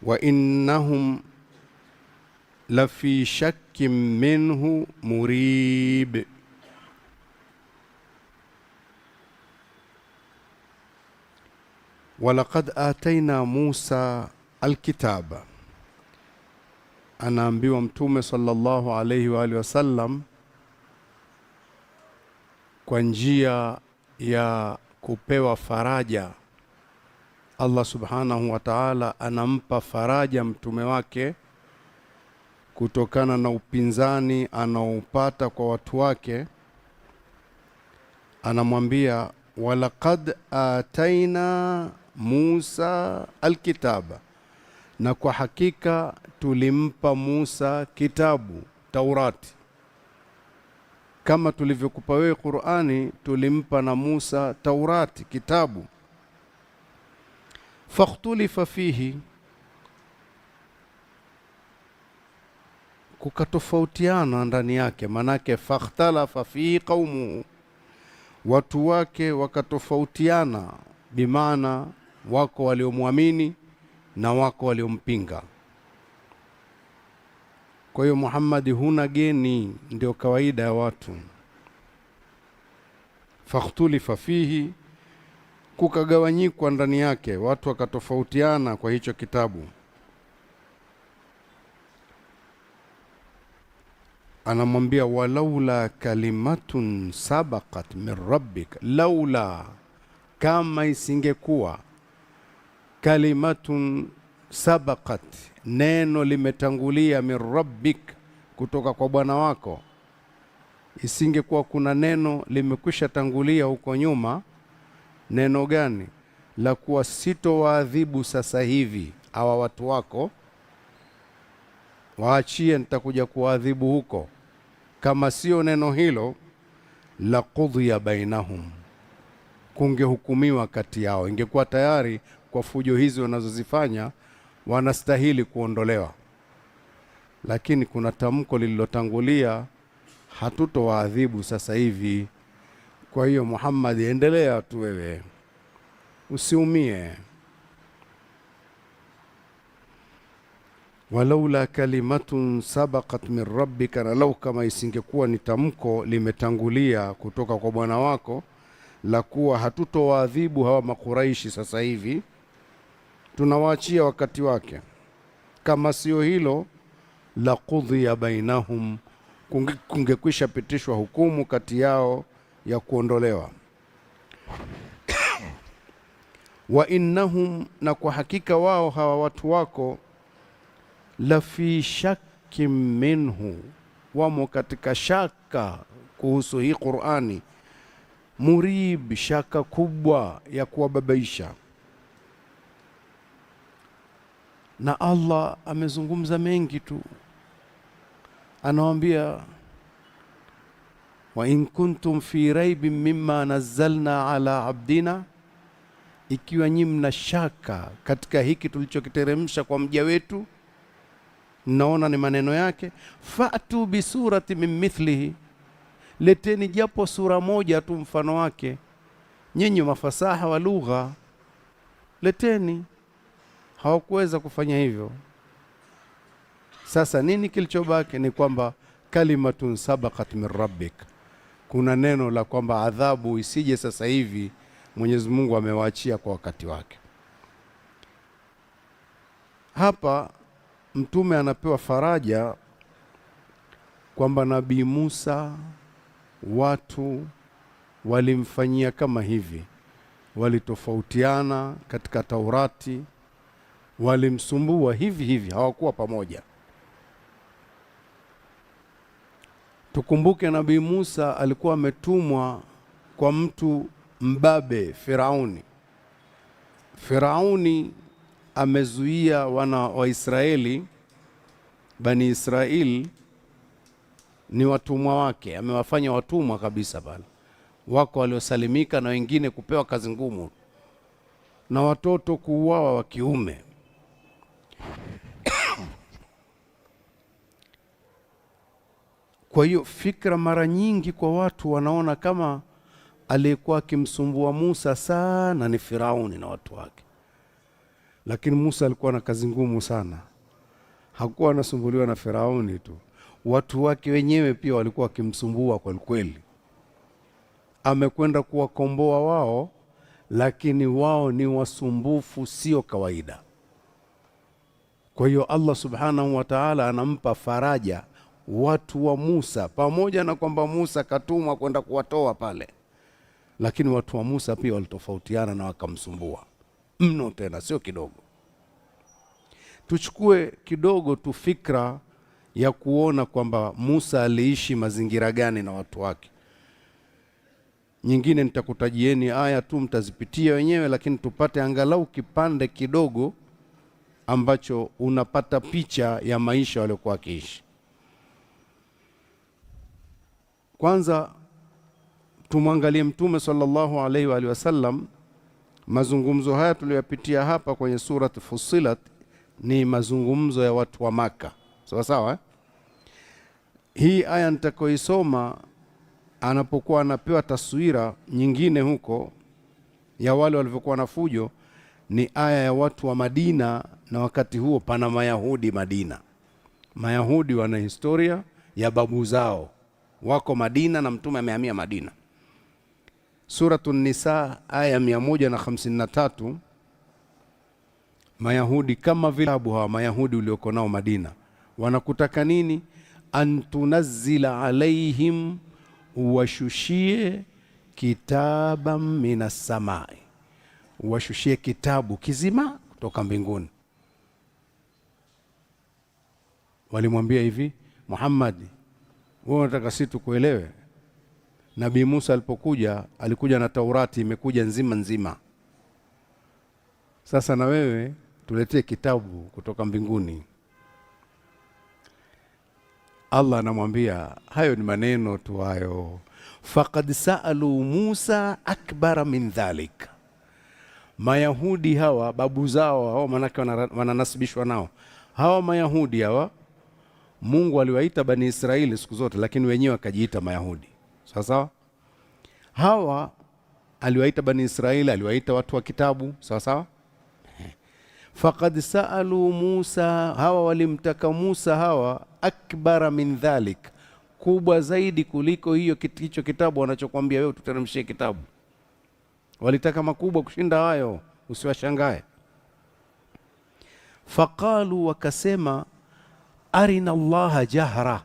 wa innahum lafi shakkin minhu murib. Walaqad atayna Musa alkitaba, anaambiwa Mtume sallallahu alayhi wa alihi wasallam kwa njia ya kupewa faraja. Allah subhanahu wa ta'ala anampa faraja mtume wake kutokana na upinzani anaopata kwa watu wake. Anamwambia walaqad ataina Musa alkitaba, na kwa hakika tulimpa Musa kitabu Taurati. Kama tulivyokupa wewe Qur'ani, tulimpa na Musa Taurati kitabu. Fakhtulifa fihi, kukatofautiana ndani yake. Manake fakhtalafa fihi qaumuhu, watu wake wakatofautiana, bimaana wako waliomwamini na wako waliompinga. Kwa hiyo Muhammad huna geni, ndio kawaida ya watu. Fakhtulifa fihi, kukagawanyikwa ndani yake, watu wakatofautiana kwa hicho kitabu. Anamwambia walaula kalimatun sabaqat min rabbik, laula, kama isingekuwa, kalimatun sabaqat, neno limetangulia, min rabbik, kutoka kwa Bwana wako. Isingekuwa kuna neno limekwisha tangulia huko nyuma. Neno gani? La kuwa sitowaadhibu sasa hivi hawa watu wako, waachie, nitakuja kuadhibu huko. Kama sio neno hilo, la qudhiya bainahum, kungehukumiwa kati yao. Ingekuwa tayari kwa fujo hizo wanazozifanya wanastahili kuondolewa. Lakini kuna tamko lililotangulia, hatutowaadhibu sasa hivi. Kwa hiyo Muhammad, endelea tu wewe, usiumie. Walaula kalimatun sabaqat min rabbika, na lau kama isingekuwa ni tamko limetangulia kutoka kwa Bwana wako, la kuwa hatutowaadhibu hawa makuraishi sasa hivi, tunawaachia wakati wake. Kama sio hilo, la qudhiya bainahum, kungekwisha pitishwa hukumu kati yao ya kuondolewa. Wa innahum, na kwa hakika wao hawa watu wako, la fi shakkin minhu, wamo katika shaka kuhusu hii Qur'ani. Murib, shaka kubwa ya kuwababaisha. Na Allah amezungumza mengi tu, anawaambia wa in kuntum fi raibin mimma nazzalna ala abdina, ikiwa nyinyi mna shaka katika hiki tulichokiteremsha kwa mja wetu, naona ni maneno yake, fa'tu bi surati min mithlihi, leteni japo sura moja tu mfano wake. Nyinyi mafasaha wa lugha, leteni. Hawakuweza kufanya hivyo. Sasa nini kilichobaki? Ni kwamba kalimatun sabaqat min rabbik, kuna neno la kwamba adhabu isije sasa hivi, Mwenyezi Mungu amewaachia kwa wakati wake. Hapa mtume anapewa faraja kwamba Nabii Musa watu walimfanyia kama hivi, walitofautiana katika Taurati, walimsumbua hivi hivi, hawakuwa pamoja. Tukumbuke Nabii Musa alikuwa ametumwa kwa mtu mbabe, Firauni. Firauni amezuia wana wa Israeli, Bani Israeli ni watumwa wake, amewafanya watumwa kabisa pale. Wako waliosalimika na wengine kupewa kazi ngumu, na watoto kuuawa wa kiume. Kwa hiyo fikra mara nyingi kwa watu wanaona kama aliyekuwa akimsumbua Musa sana ni Firauni na watu wake. Lakini Musa alikuwa na kazi ngumu sana. Hakuwa anasumbuliwa na Firauni tu, watu wake wenyewe pia walikuwa wakimsumbua kwa kweli. Amekwenda kuwakomboa wao, lakini wao ni wasumbufu sio kawaida. Kwa hiyo Allah subhanahu wa ta'ala anampa faraja watu wa Musa, pamoja na kwamba Musa katumwa kwenda kuwatoa pale, lakini watu wa Musa pia walitofautiana na wakamsumbua mno, tena sio kidogo. Tuchukue kidogo tu fikra ya kuona kwamba Musa aliishi mazingira gani na watu wake. Nyingine nitakutajieni aya tu, mtazipitia wenyewe, lakini tupate angalau kipande kidogo ambacho unapata picha ya maisha waliokuwa wakiishi. Kwanza tumwangalie Mtume sallallahu alaihi wa alihi wasallam. Mazungumzo haya tuliyopitia hapa kwenye surat Fussilat ni mazungumzo ya watu wa Maka, sawa sawa. Hii aya nitakayoisoma, anapokuwa anapewa taswira nyingine huko ya wale walivyokuwa na fujo, ni aya ya watu wa Madina, na wakati huo pana Mayahudi Madina. Mayahudi wana historia ya babu zao, wako Madina na Mtume amehamia Madina. Suratun Nisa aya 153. Mayahudi kama vile hawa Mayahudi ulioko nao Madina wanakutaka nini? Antunazzila alaihim, washushie kitaban minas samai, washushie kitabu kizima kutoka mbinguni. Walimwambia hivi, Muhammad, wewe unataka sisi tukuelewe? Nabii Musa alipokuja alikuja na Taurati imekuja nzima nzima. Sasa na wewe tuletee kitabu kutoka mbinguni. Allah anamwambia hayo ni maneno tu hayo. Faqad saalu Musa akbara min dhalik. Mayahudi hawa babu zao hao, manake wananasibishwa nao hawa Mayahudi hawa. Mungu aliwaita Bani Israeli siku zote, lakini wenyewe wakajiita Mayahudi. Sawa. Hawa aliwaita Bani Israeli, aliwaita watu wa kitabu. Sawa. Faqad saalu Musa, hawa walimtaka Musa hawa akbara min dhalik, kubwa zaidi kuliko hicho kitabu wanachokwambia wewe tuteremshie kitabu. Walitaka makubwa kushinda hayo, usiwashangae. Faqalu, wakasema, arina Allaha jahra.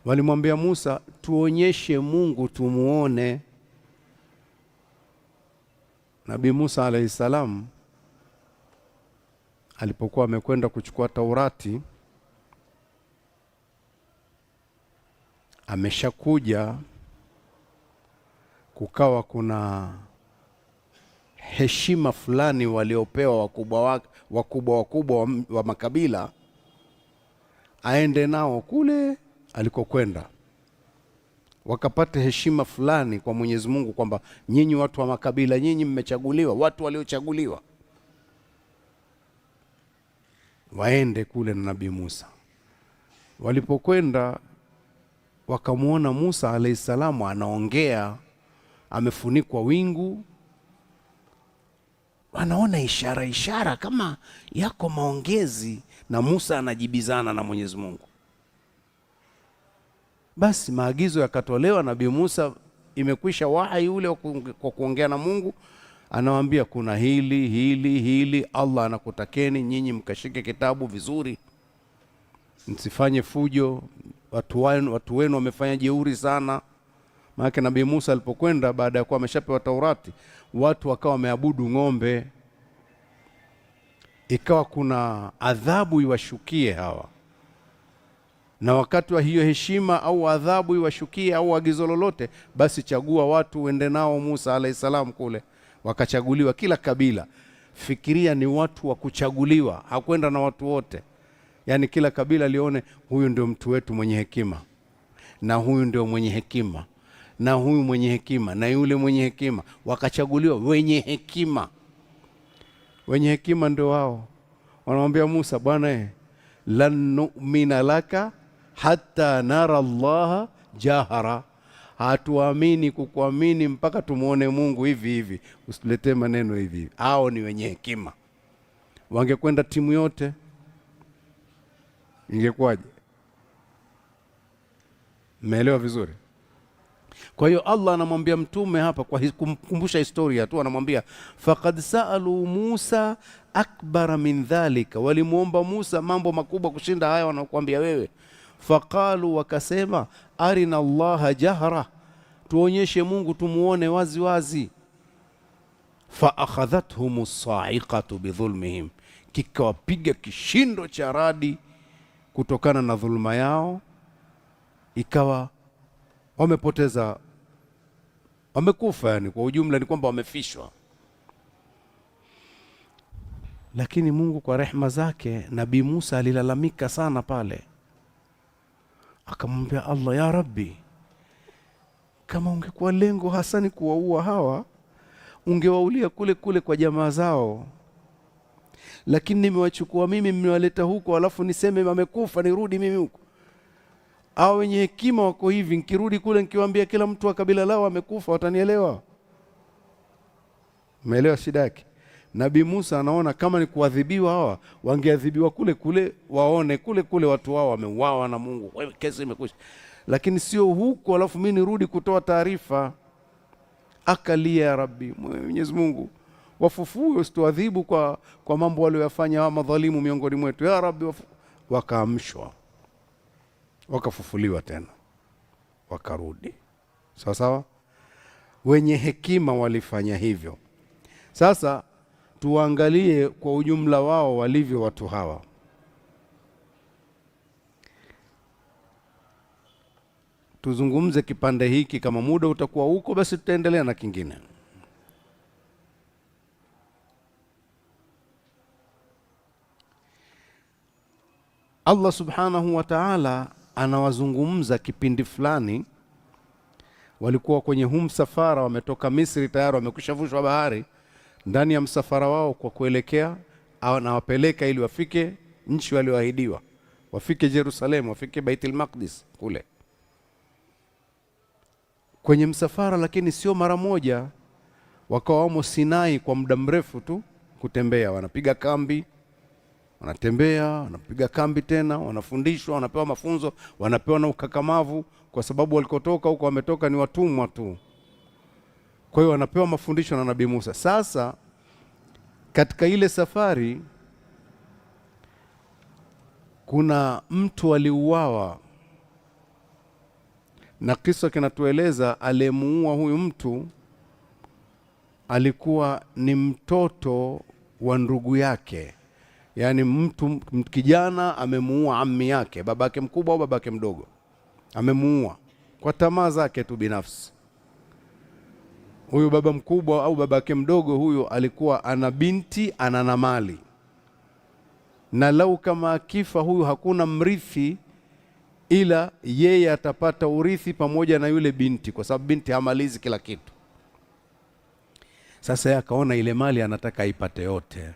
Walimwambia Musa, tuonyeshe Mungu tumuone. Nabii Musa alayhi salam alipokuwa amekwenda kuchukua Taurati, ameshakuja, kukawa kuna heshima fulani waliopewa wakubwa wa makabila, aende nao kule alikokwenda, wakapata heshima fulani kwa Mwenyezi Mungu, kwamba nyinyi watu wa makabila, nyinyi mmechaguliwa, watu waliochaguliwa, waende kule na Nabii Musa. Walipokwenda wakamuona Musa alayhi salamu anaongea, amefunikwa wingu, wanaona ishara kama yako maongezi, na Musa anajibizana na Mwenyezi Mungu. Basi maagizo yakatolewa. Nabii Musa imekwisha wahi ule kwa kuongea na Mungu, anawaambia kuna hili, Allah anakutakeni nyinyi mkashike kitabu vizuri, msifanye fujo, watu wenu wamefanya jeuri sana. Maana Nabii Musa alipokwenda baada ya kuwa ameshapewa Taurati, watu wakawa wameabudu ng'ombe, ikawa kuna adhabu iwashukie hawa. Na wakati wa hiyo heshima au adhabu iwashukie au agizo lolote, basi chagua watu uende nao Musa alayhi salam kule. Wakachaguliwa kila kabila. Fikiria, ni watu wa kuchaguliwa, hakwenda na watu wote. Yaani kila kabila lione huyu ndio mtu wetu mwenye hekima, na huyu ndio mwenye hekima, na huyu mwenye hekima, na yule mwenye hekima. Wakachaguliwa wenye hekima. Wenye hekima ndio wao. Wanamwambia Musa, bwana, lan nu'mina laka hatta nara Allaha jahara, hatuamini kukuamini mpaka tumuone Mungu hivi hivi, usituletee maneno hivi. Hao ni wenye hekima. wangekwenda timu yote, ingekuwaje? Mmeelewa vizuri? Kwa hiyo Allah anamwambia mtume hapa kwa kumkumbusha historia tu, anamwambia faqad saalu Musa akbara min dhalika, walimuomba Musa mambo makubwa kushinda haya wanakuambia wewe. Faqalu, wakasema arina Allaha jahra, tuonyeshe Mungu tumuone wazi wazi. Fa akhadhathum as-sa'iqatu bidhulmihim, kikawapiga kishindo cha radi kutokana na dhulma yao, ikawa wamepoteza, wamekufa. Yani kwa ujumla ni kwamba wamefishwa. Lakini Mungu kwa rehema zake, Nabii Musa alilalamika sana pale, akamwambia Allah, ya Rabbi, kama ungekuwa lengo hasa ni kuwaua hawa, ungewaulia kule kule kwa jamaa zao, lakini nimewachukua mimi, mmewaleta huko, alafu niseme wamekufa nirudi mimi huko? Hao wenye hekima wako hivi, nikirudi kule nikiwaambia kila mtu wa kabila lao amekufa, watanielewa? Umeelewa shida yake? Nabii Musa anaona kama ni kuadhibiwa hawa, wangeadhibiwa kule kule, waone kule kule watu wao wameuawa na Mungu, wewe kesi imekwisha. Lakini sio huko alafu mimi nirudi kutoa taarifa. Akalia, ya Rabbi, Mwenyezi Mungu, wafufue, usituadhibu kwa mambo waliyofanya hawa madhalimu miongoni mwetu, ya Rabbi. Wakaamshwa, wakafufuliwa tena, wakarudi sawa sawa. Wenye hekima walifanya hivyo. Sasa tuangalie kwa ujumla wao walivyo watu hawa. Tuzungumze kipande hiki, kama muda utakuwa huko basi tutaendelea na kingine. Allah subhanahu wa ta'ala anawazungumza kipindi fulani, walikuwa kwenye msafara, wametoka Misri tayari, wamekwishavushwa bahari. Ndani ya msafara wao kwa kuelekea, anawapeleka ili wafike nchi walioahidiwa, wafike Yerusalemu, wafike Baitul Maqdis kule kwenye msafara. Lakini sio mara moja, wakawa wamo Sinai kwa muda mrefu tu kutembea, wanapiga kambi, wanatembea, wanapiga kambi tena, wanafundishwa, wanapewa mafunzo, wanapewa na ukakamavu, kwa sababu walikotoka huko wametoka ni watumwa tu. Kwa hiyo wanapewa mafundisho na Nabii Musa. Sasa katika ile safari kuna mtu aliuawa, na kisa kinatueleza aliyemuua huyu mtu alikuwa ni mtoto wa ndugu yake. Yani mtu kijana amemuua ammi yake, babake mkubwa au babake mdogo, amemuua kwa tamaa zake tu binafsi. Huyu baba mkubwa au babake mdogo huyu alikuwa ana binti, ana na mali, na lau kama akifa huyu hakuna mrithi, ila yeye atapata urithi pamoja na yule binti, kwa sababu binti hamalizi kila kitu. Sasa yeye akaona ile mali anataka aipate yote,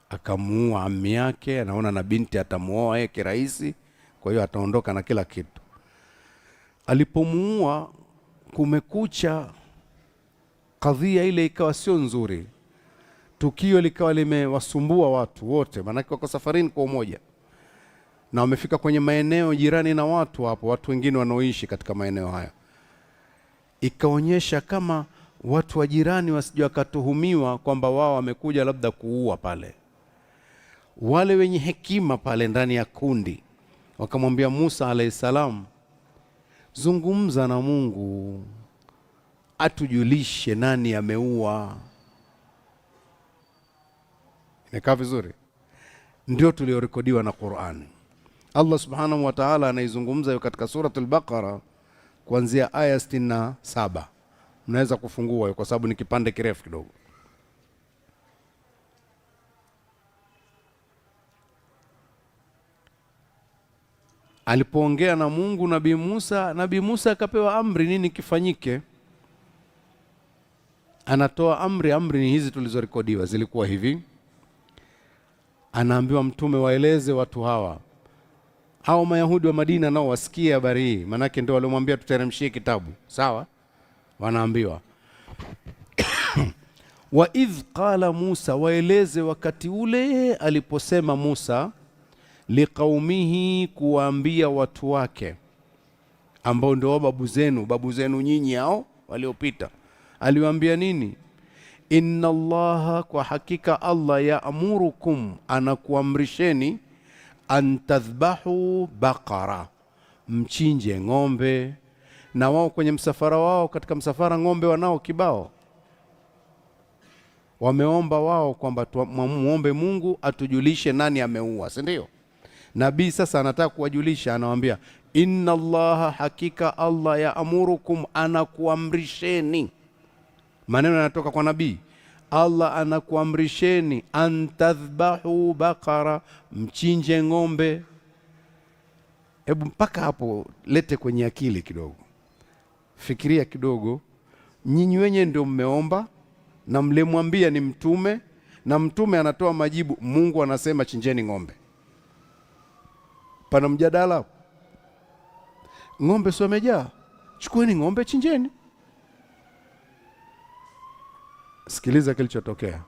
akamuua ammi yake, anaona na binti atamuoa yeye kirahisi, kwa hiyo ataondoka na kila kitu. Alipomuua, kumekucha, kadhia ile ikawa sio nzuri, tukio likawa limewasumbua watu wote, maana wako safarini kwa umoja na wamefika kwenye maeneo jirani na watu hapo, watu wengine wanaoishi katika maeneo haya. Ikaonyesha kama watu wa jirani wasije wakatuhumiwa kwamba wao wamekuja labda kuua pale. Wale wenye hekima pale ndani ya kundi wakamwambia Musa alayhi salam, zungumza na Mungu atujulishe nani ameua. Imekaa vizuri? Ndio tuliorekodiwa na Qur'ani. Allah subhanahu wa ta'ala anaizungumza hiyo katika suratul Baqara kuanzia aya 67. Mnaweza kufungua hiyo kwa sababu ni kipande kirefu kidogo. Alipoongea na Mungu Nabii Musa akapewa amri nini kifanyike. Anatoa amri ni hizi tulizorekodiwa, zilikuwa hivi. Anaambiwa mtume waeleze watu hawa, hao Mayahudi wa Madina nao wasikie habari hii, manake ndio waliomwambia tuteremshie kitabu. Sawa? Wanaambiwa Wa idh qala Musa, waeleze wakati ule aliposema Musa, liqaumihi, kuwaambia watu wake ambao ndio babu zenu nyinyi hao waliopita. Aliwaambia nini? Inna Allaha, kwa hakika Allah, yaamurukum, anakuamrisheni, an tadhbahu baqara, mchinje ng'ombe. Na wao kwenye msafara wao, katika msafara ng'ombe wanao kibao, wameomba wao kwamba muombe Mungu atujulishe nani ameua, si ndio? Nabii sasa anataka kuwajulisha, anawaambia inna Allaha, hakika Allah, yaamurukum, anakuamrisheni. Maneno yanatoka kwa nabii. Allah anakuamrisheni, antadhbahu baqara, mchinje ng'ombe. Hebu mpaka hapo lete kwenye akili kidogo, fikiria kidogo. Nyinyi wenyewe ndio mmeomba na mlemwambia ni mtume, na mtume anatoa majibu, Mungu anasema chinjeni ng'ombe. Pana mjadala? Ng'ombe sio wamejaa, chukueni ng'ombe chinjeni. Sikiliza kilichotokea.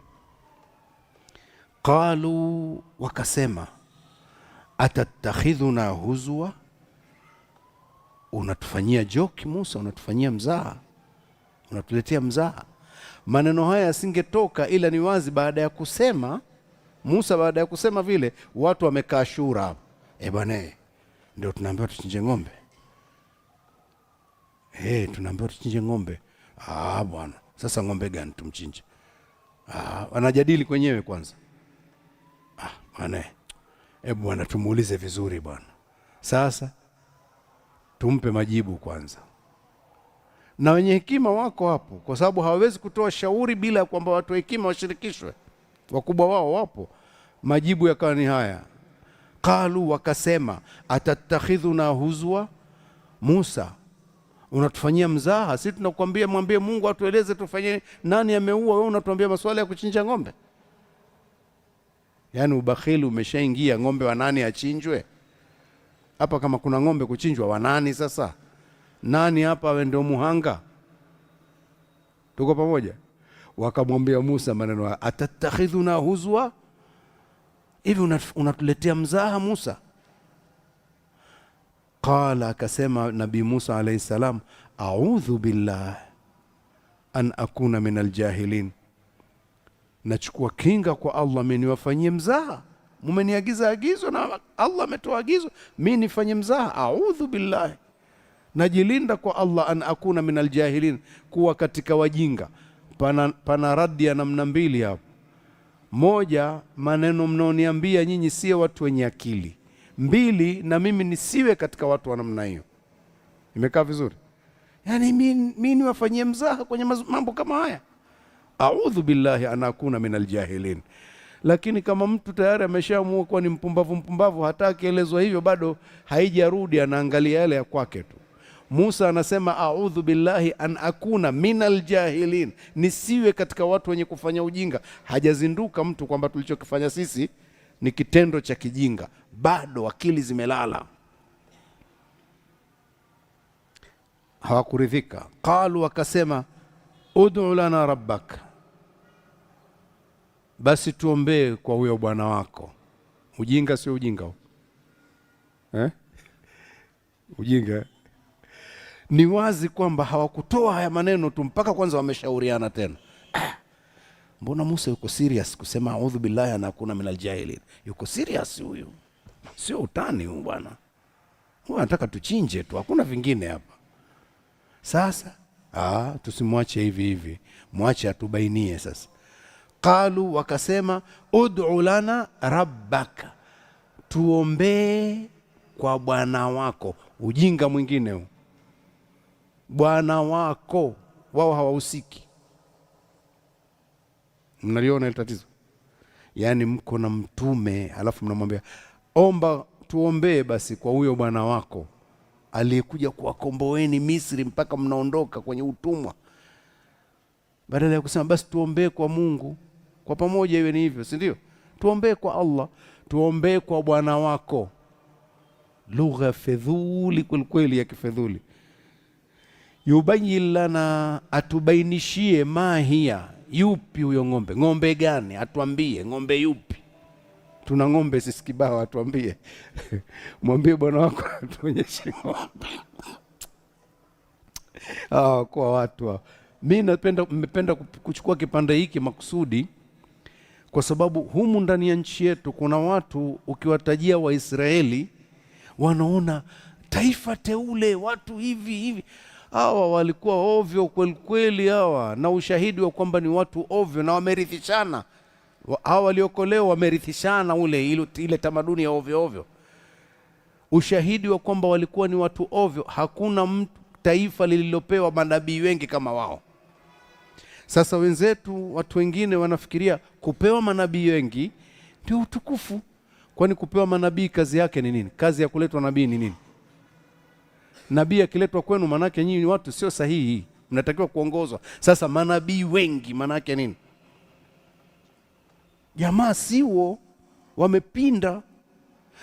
Qalu, wakasema, atatakhidhuna huzwa, unatufanyia joke Musa, unatufanyia mzaha, unatuletea mzaha. Maneno haya yasingetoka ila ni wazi baada ya kusema Musa, baada ya kusema vile, watu wamekaa shura hapo. Bwana, ndio tunaambiwa tuchinje ng'ombe. Tunaambiwa tuchinje ng'ombe. Bwana, sasa ng'ombe gani tumchinje? Wanajadili kwenyewe kwanza. Bwana, bwana tumuulize vizuri bwana. Sasa tumpe majibu kwanza. Na wenye hekima wako hapo, kwa sababu hawawezi kutoa shauri bila kwamba watu hekima washirikishwe. Wakubwa wao wapo. Majibu yakawa ni haya. Qalu, wakasema, atatakhidhuna huzwa, Musa, unatufanyia mzaha. Sisi tunakuambia mwambie Mungu atueleze tufanye nani ameua, wewe unatuambia masuala ya kuchinja ng'ombe. Yaani ubakhili umeshaingia. Ng'ombe wa nani achinjwe? Hapa kama kuna ng'ombe kuchinjwa, wa nani sasa? Nani hapa awe ndio muhanga? Tuko pamoja? Wakamwambia Musa maneno, atatakhidhuna huzwa, hivi unatuletea mzaha Musa? Qala, akasema Nabii Musa alayhi salam, a'udhu billah an akuna min aljahilin, nachukua kinga kwa Allah mimi niwafanyie mzaha. Mumeniagiza agizo na Allah ametoa agizo mimi nifanye mzaha. A'udhu billahi, najilinda kwa Allah, an akuna min aljahilin, kuwa katika wajinga. Pana radi ya namna mbili hapo. Moja, maneno mnaoniambia nyinyi sio watu wenye akili. Mbili, na mimi nisiwe katika watu wa namna hiyo. Imekaa vizuri? Yaani mimi niwafanyie mzaha kwenye mambo kama haya? A'udhu billahi an akuna min aljahilin. Lakini kama mtu tayari ameshaamua kuwa ni mpumbavu, hata akielezwa hivyo bado haijarudi, anaangalia yale ya kwake tu. Musa anasema a'udhu billahi an akuna min aljahilin, nisiwe katika watu wenye kufanya ujinga. Hajazinduka mtu kwamba tulichokifanya sisi ni kitendo cha kijinga, bado akili zimelala. Hawakuridhika. Qalu, wakasema, ud'u lana rabbak, basi tuombee kwa huyo bwana wako. Ujinga sio ujinga ujinga. Ni wazi kwamba hawakutoa haya maneno tu mpaka kwanza wameshauriana tena. Mbona Musa yuko serious kusema a'udhu billahi an akuna min aljahilin? Yuko serious huyu, sio utani huyu bwana. Huyu anataka tuchinje tu, hakuna vingine hapa. Sasa tusimwache hivi hivi, mwache atubainie sasa. Qalu, wakasema, ud'u lana rabbaka, tuombee kwa bwana wako. Ujinga mwingine huu, bwana wako. Wao hawahusiki. Mnaliona ile tatizo? Yaani mko na mtume alafu mnamwambia omba tuombee basi kwa huyo bwana wako aliyekuja kuwakomboeni Misri mpaka mnaondoka kwenye utumwa, badala ya kusema basi tuombee kwa Mungu kwa pamoja. Iwe ni hivyo, si ndio? Tuombee kwa Allah, tuombee kwa bwana wako. Lugha fedhuli kweli ya kifedhuli. Yubayyin lana, atubainishie, mahia, yupi huyo ng'ombe? Ng'ombe gani? Atuambie ng'ombe yupi? Tuna ng'ombe sisi kibao, atuambie. Mwambie bwana wako atuonyeshe ng'ombe. Kwa watu mimi nimependa kuchukua kipande hiki makusudi kwa sababu humu ndani ya nchi yetu kuna watu ukiwatajia Waisraeli wanaona taifa teule, watu hivi. Hawa walikuwa ovyo kweli kweli hawa, na ushahidi wa kwamba ni watu ovyo na wamerithishana. Hawa waliokolewa wamerithishana ile tamaduni ya ovyo ovyo. Ushahidi wa kwamba walikuwa ni watu ovyo, hakuna taifa lililopewa manabii wengi kama wao. Sasa wenzetu, watu wengine wanafikiria kupewa manabii wengi ndio utukufu. Kwani kupewa manabii kazi yake ni nini? Kazi ya kuletwa nabii ni nini? Nabii akiletwa kwenu manake nyinyi watu sio sahihi, mnatakiwa kuongozwa. Sasa manabii wengi manake nini? Jamaa siwo, wamepinda.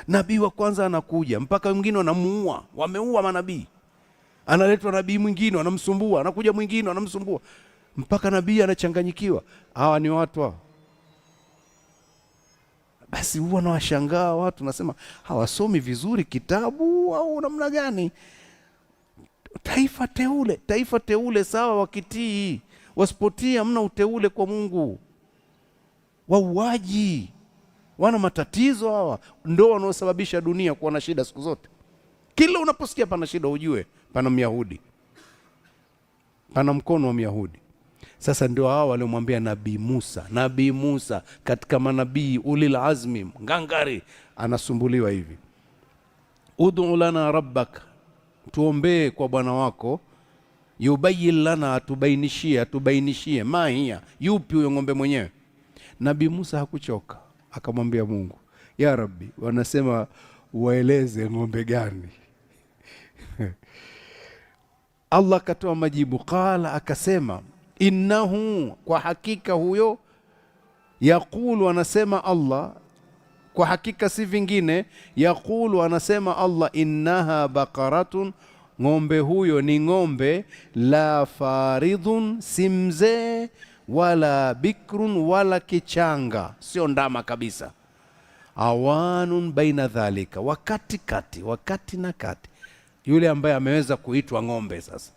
Nabii wa kwanza anakuja mpaka wengine wanamuua, wameua manabii. Analetwa nabii mwingine wanamsumbua, anakuja mwingine wanamsumbua, mpaka nabii anachanganyikiwa. Hawa ni watu hao. Basi huwa nawashangaa watu, nasema hawasomi vizuri kitabu au namna gani? Taifa teule sawa, wakitii. Wasipotii hamna uteule kwa Mungu. Wauaji, wana matatizo hawa, ndio wanaosababisha dunia kuwa na shida siku zote. Kila unaposikia pana shida ujue pana Myahudi, pana mkono wa Myahudi. Sasa ndio hao waliomwambia Nabii Musa katika manabii ulil azmi ngangari, anasumbuliwa hivi. Ud'u lana rabbak, tuombee kwa Bwana wako, yubayyin lana, atubainishie mahia, yupi huyo ng'ombe mwenyewe. Nabii Musa hakuchoka, akamwambia Mungu, ya Rabbi, wanasema waeleze ng'ombe gani? Allah akatoa majibu, qala, akasema, innahu, kwa hakika huyo, yaqulu, anasema Allah, kwa hakika si vingine, yaqulu, anasema Allah, innaha baqaratun, ng'ombe huyo ni ng'ombe, la faridhun, si mzee, wala bikrun, wala kichanga, sio ndama kabisa. Awanun baina dhalika, wakati na kati. Yule ambaye ameweza kuitwa ng'ombe sasa.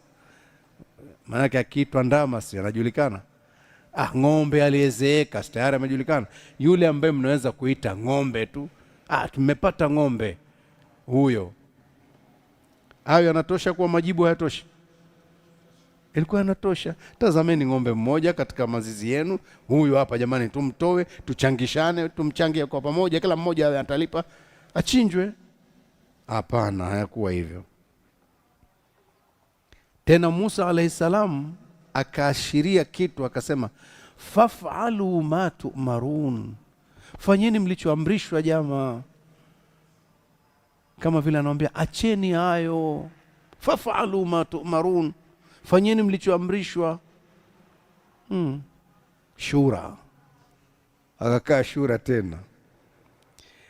Maana akiitwa ndama si anajulikana. Ng'ombe aliyezeeka tayari amejulikana. Yule ambaye mnaweza kuita ng'ombe tu, tumepata ng'ombe huyo. Hayo yanatosha kuwa majibu? Hayatoshi? Ilikuwa yanatosha. Tazameni ng'ombe mmoja katika mazizi yenu, huyu hapa jamani, tumtoe, tuchangishane, tumchangie kwa pamoja, kila mmoja atalipa, achinjwe. Hapana, hayakuwa hivyo. Tena Musa alayhi salam akaashiria kitu, akasema, faf'alu ma tu'marun, fanyeni mlichoamrishwa jamaa. Kama vile anawaambia acheni hayo. Faf'alu ma tu'marun, fanyeni mlichoamrishwa. Shura, akakaa shura tena,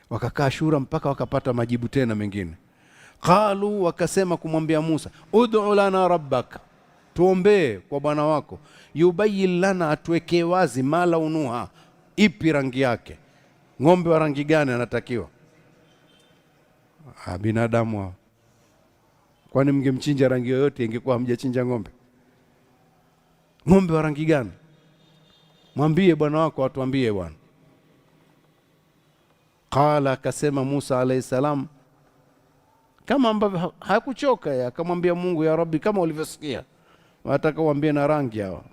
wakakaa shura mpaka wakapata majibu tena mengine. Qalu, wakasema kumwambia Musa, ud'u lana rabbaka, tuombee kwa Bwana wako, yubayyin lana, atuwekee wazi, mala unuha, ipi rangi yake, ng'ombe wa rangi gani anatakiwa. Binadamu hao, kwani mngemchinja rangi yoyote ingekuwa hamjachinja ng'ombe? Ng'ombe wa rangi gani? Mwambie Bwana wako atuambie bwana. Qala, akasema Musa alayhi salam, kama ambavyo hakuchoka, akamwambia Mungu, ya Rabbi, kama ulivyosikia, wataka uambie na rangi hawa.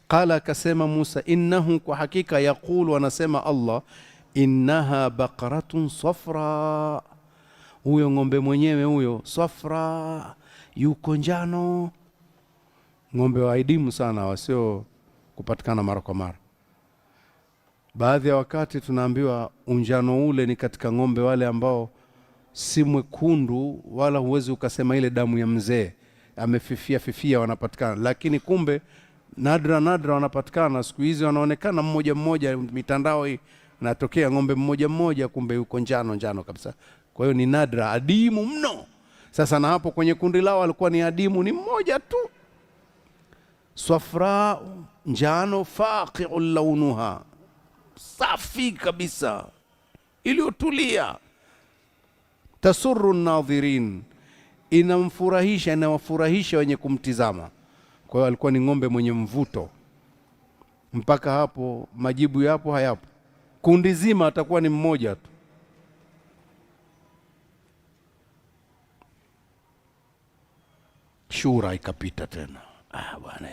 Qala, akasema Musa, innahu, kwa hakika, yaqulu, anasema Allah, innaha baqaratun safra, huyo ng'ombe mwenyewe huyo safra, yuko njano. Ng'ombe wa aidimu sana, wasio kupatikana mara kwa mara. Baadhi ya wakati tunaambiwa unjano ule ni katika ng'ombe wale ambao si mwekundu, wala huwezi ukasema ile damu ya mzee, amefifia wanapatikana. Lakini kumbe nadra wanapatikana. Siku hizi wanaonekana mmoja, mitandao hii natokea ng'ombe mmoja, kumbe yuko njano kabisa. Kwa hiyo ni nadra, adimu mno. Sasa na hapo kwenye kundi lao alikuwa ni adimu, ni mmoja tu, safra, njano, faqi'ul launuha, safi kabisa, iliyotulia, tasurru nadhirin, inamfurahisha, inawafurahisha wenye kumtizama. Kwa hiyo alikuwa ni ng'ombe mwenye mvuto. Mpaka hapo majibu yapo hayapo? Kundi zima atakuwa ni mmoja tu. Shura ikapita tena. Bwana,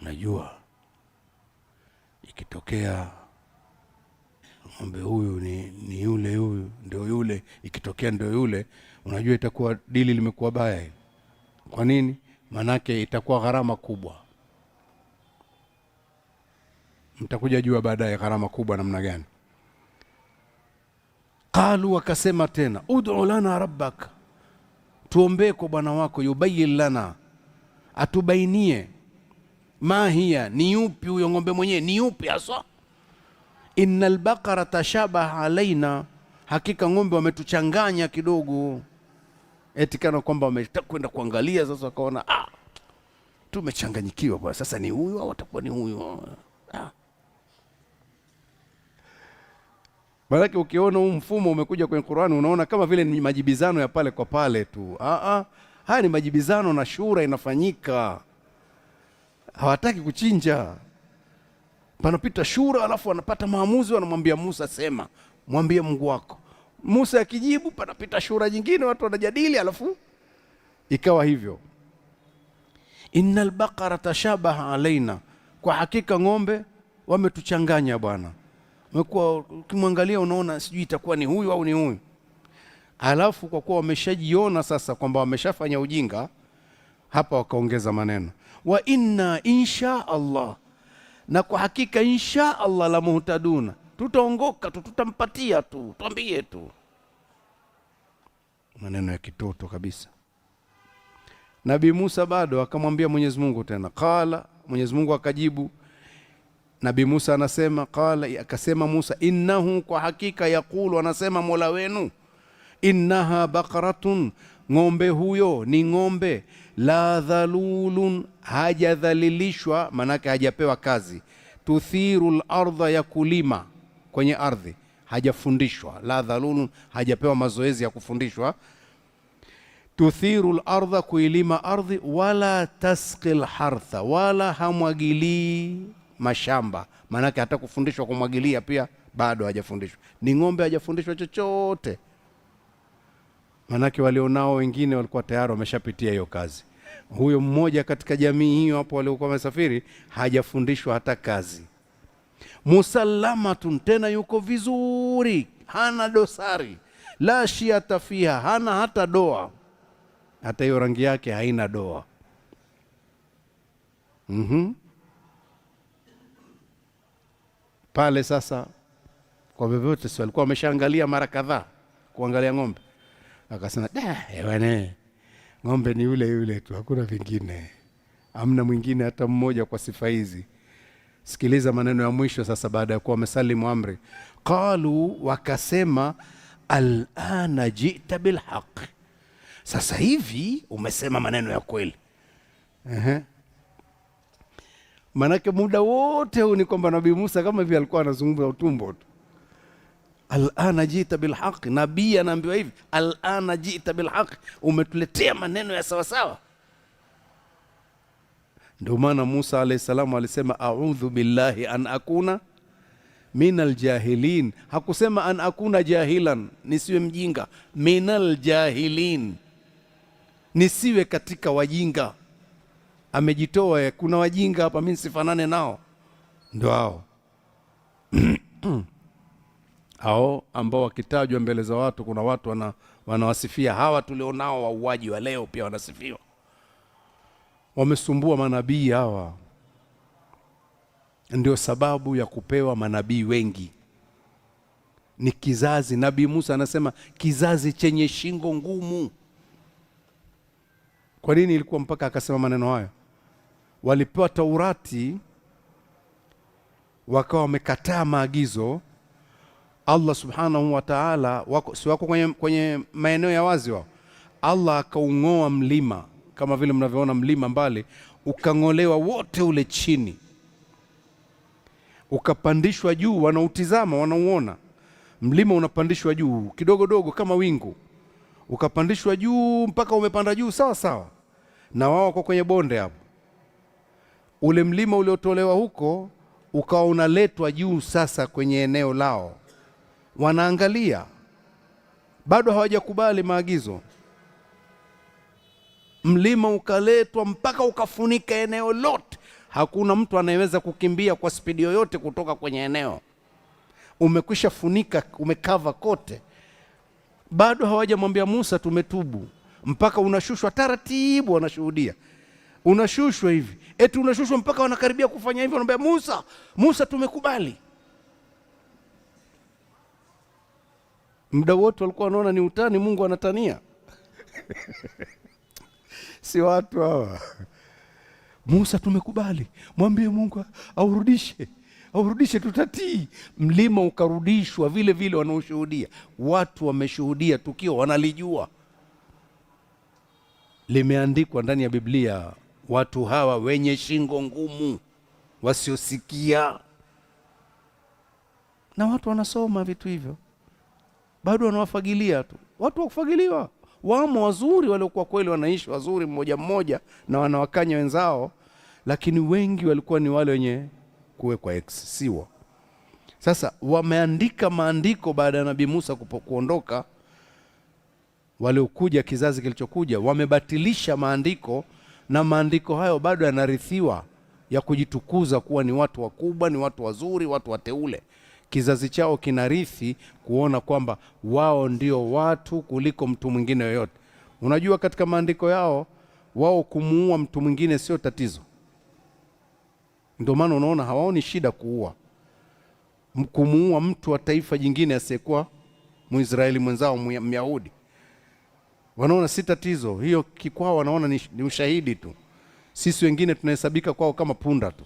unajua ikitokea ng'ombe huyu ni yule, huyu ndio yule, ikitokea ndio yule, unajua itakuwa dili limekuwa baya. Kwa nini? Manake itakuwa gharama kubwa. Mtakuja jua baadaye gharama kubwa namna gani. Qalu, wakasema tena, ud'u lana rabbaka, tuombee kwa bwana wako, yubayyin lana, atubainie, ma hiya, ni yupi huyo ng'ombe mwenyewe, ni yupi hasa. Innal baqara tashabaha alaina, hakika ng'ombe wametuchanganya kidogo. Eti kana kwamba wametakwenda kuangalia, sasa wakaona tumechanganyikiwa bwana, sasa ni huyu au atakuwa ni huyu. Maana ukiona huu mfumo umekuja kwenye Qur'ani, unaona kama vile ni majibizano ya pale kwa pale tu. Haya ni majibizano na shura inafanyika. Hawataki kuchinja. Panapita shura, alafu wanapata maamuzi, wanamwambia Musa, sema, mwambie Mungu wako. Musa akijibu, panapita shura nyingine, watu wanajadili, alafu ikawa hivyo. Innal baqara tashabaha alaina, kwa hakika ng'ombe wametuchanganya bwana. Umekuwa ukimwangalia unaona sijui itakuwa ni huyu au ni huyu. Alafu kwa kuwa wameshajiona sasa kwamba wameshafanya ujinga, hapa wakaongeza maneno, wa inna insha Allah, na kwa hakika insha Allah la muhtaduna, tutaongoka tu, tutampatia tu, tuambie tu. Maneno ya kitoto kabisa. Nabii Musa bado akamwambia Mwenyezi Mungu tena, qala, Mwenyezi Mungu akajibu. Nabii Musa anasema, qala, akasema Musa, innahu, kwa hakika, yakulu, anasema Mola wenu, innaha baqaratun, ng'ombe huyo ni ng'ombe, la dhalulun, hajadhalilishwa, manake hajapewa kazi, tuthirul ardha, ya kulima kwenye ardhi, hajafundishwa. La dhalulun, hajapewa mazoezi ya kufundishwa. Tuthirul ardha, kuilima ardhi, wala tasqil hartha, wala hamwagilii mashamba. Manake hata kufundishwa kumwagilia pia bado hajafundishwa. Ni ng'ombe hajafundishwa chochote. Manake walionao wengine walikuwa tayari wameshapitia hiyo kazi. Huyo mmoja katika jamii hiyo hapo waliokuwa wamesafiri hajafundishwa hata kazi. Musallamatun, tena yuko vizuri, hana dosari, la shiata fiha, hana hata doa, hata hiyo rangi yake haina doa. Pale sasa kwa vyovyote si walikuwa wameshaangalia mara kadhaa kuangalia ng'ombe. Akasema, bwana, ng'ombe ni yule yule tu, hakuna vingine, hamna mwingine hata mmoja kwa sifa hizi. Sikiliza maneno ya mwisho sasa baada ya kuwa wamesalimu amri. Qalu, wakasema, al'ana jita bilhaq, sasa hivi umesema maneno ya kweli. Manake muda wote huu ni kwamba Nabii Musa kama hivi alikuwa anazungumza utumbo tu. Al'ana jita bilhaq, nabii anaambiwa hivi, al'ana jita bilhaq, umetuletea maneno ya sawa sawa. Ndio maana Musa alayhi salamu alisema, a'udhu billahi an akuna minal jahilin. Hakusema an akuna jahilan, nisiwe mjinga, minal jahilin, nisiwe katika wajinga. Amejitoa, kuna wajinga hapa, mimi sifanane nao. Ndio hao hao ambao wakitajwa mbele za watu, kuna watu wanawasifia. Hawa tulionao wauaji wa leo pia wanasifiwa. Wamesumbua manabii hawa. Ndio sababu ya kupewa manabii wengi. Ni kizazi, Nabii Musa anasema kizazi chenye shingo ngumu. Kwa nini ilikuwa mpaka akasema maneno hayo? Walipewa Taurati, wakawa wamekataa maagizo, Allah subhanahu wa ta'ala si wako kwenye maeneo ya wazi wao. Allah akaung'oa mlima kama vile mnavyoona mlima mbali, ukang'olewa wote ule chini, ukapandishwa juu. Wanautizama, wanauona mlima unapandishwa juu kidogo dogo kama wingu, ukapandishwa juu mpaka umepanda juu sawa sawa, na wao kwa kwenye bonde hapo. Ule mlima uliotolewa huko ukawa unaletwa juu sasa kwenye eneo lao, wanaangalia, bado hawajakubali maagizo. Mlima ukaletwa mpaka ukafunika eneo lote. Hakuna mtu anayeweza kukimbia kwa spidi yoyote kutoka kwenye eneo. Umekwisha funika, umekava kote. Bado hawajamwambia Musa tumetubu, mpaka unashushwa taratibu. Wanashuhudia unashushwa hivi, eti unashushwa mpaka wanakaribia kufanya hivyo, wanaambia Musa tumekubali. Muda wote walikuwa wanaona ni utani, Mungu anatania. Si watu hawa. Musa tumekubali, mwambie Mungu aurudishe tutatii. Mlima ukarudishwa vile vile, wanaoshuhudia. Watu wameshuhudia tukio, wanalijua, limeandikwa ndani ya Biblia. Watu hawa wenye shingo ngumu, wasiosikia, na watu wanasoma vitu hivyo, bado wanawafagilia tu. Watu wa kufagiliwa wamo wazuri, waliokuwa kweli wanaishi wazuri mmoja mmoja na wanawakanya wenzao, lakini wengi walikuwa ni wale wenye kuwekwa siwa. Sasa wameandika maandiko baada ya Nabii Musa kuondoka. Waliokuja kizazi kilichokuja wamebatilisha maandiko, na maandiko hayo bado yanarithiwa, ya kujitukuza kuwa ni watu wakubwa, ni watu wazuri, watu wateule. Kizazi chao kinarithi kuona kwamba wao ndio watu kuliko mtu mwingine yoyote. Unajua, katika maandiko yao wao kumuua mtu mwingine sio tatizo. Ndio maana unaona hawaoni shida kumuua mtu wa taifa jingine asiyekuwa Mwisraeli mwenzao, Myahudi. Wanaona si tatizo hiyo, kikwao wanaona ni ushahidi tu. Sisi wengine tunahesabika kwao kama punda tu.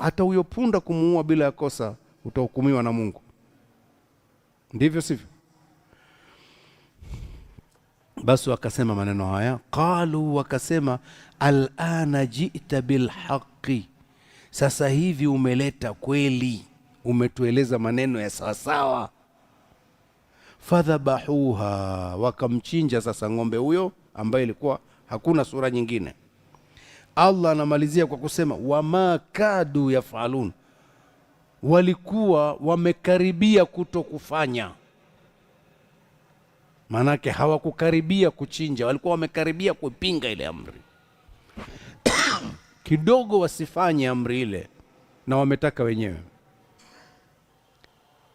Hata huyo punda kumuua bila ya kosa utahukumiwa na Mungu. Ndivyo sivyo? Basi wakasema maneno haya, qalu, wakasema, al'ana ji'ta bilhaqi, sasa hivi umeleta kweli, umetueleza maneno ya sawasawa. Fadhabahuha, wakamchinja sasa ng'ombe huyo ambaye ilikuwa hakuna sura nyingine. Allah anamalizia kwa kusema wama kadu yafalun, walikuwa wamekaribia kutokufanya. Manake hawakukaribia kuchinja, walikuwa wamekaribia kupinga ile amri. Kidogo wasifanye amri ile, na wametaka wenyewe.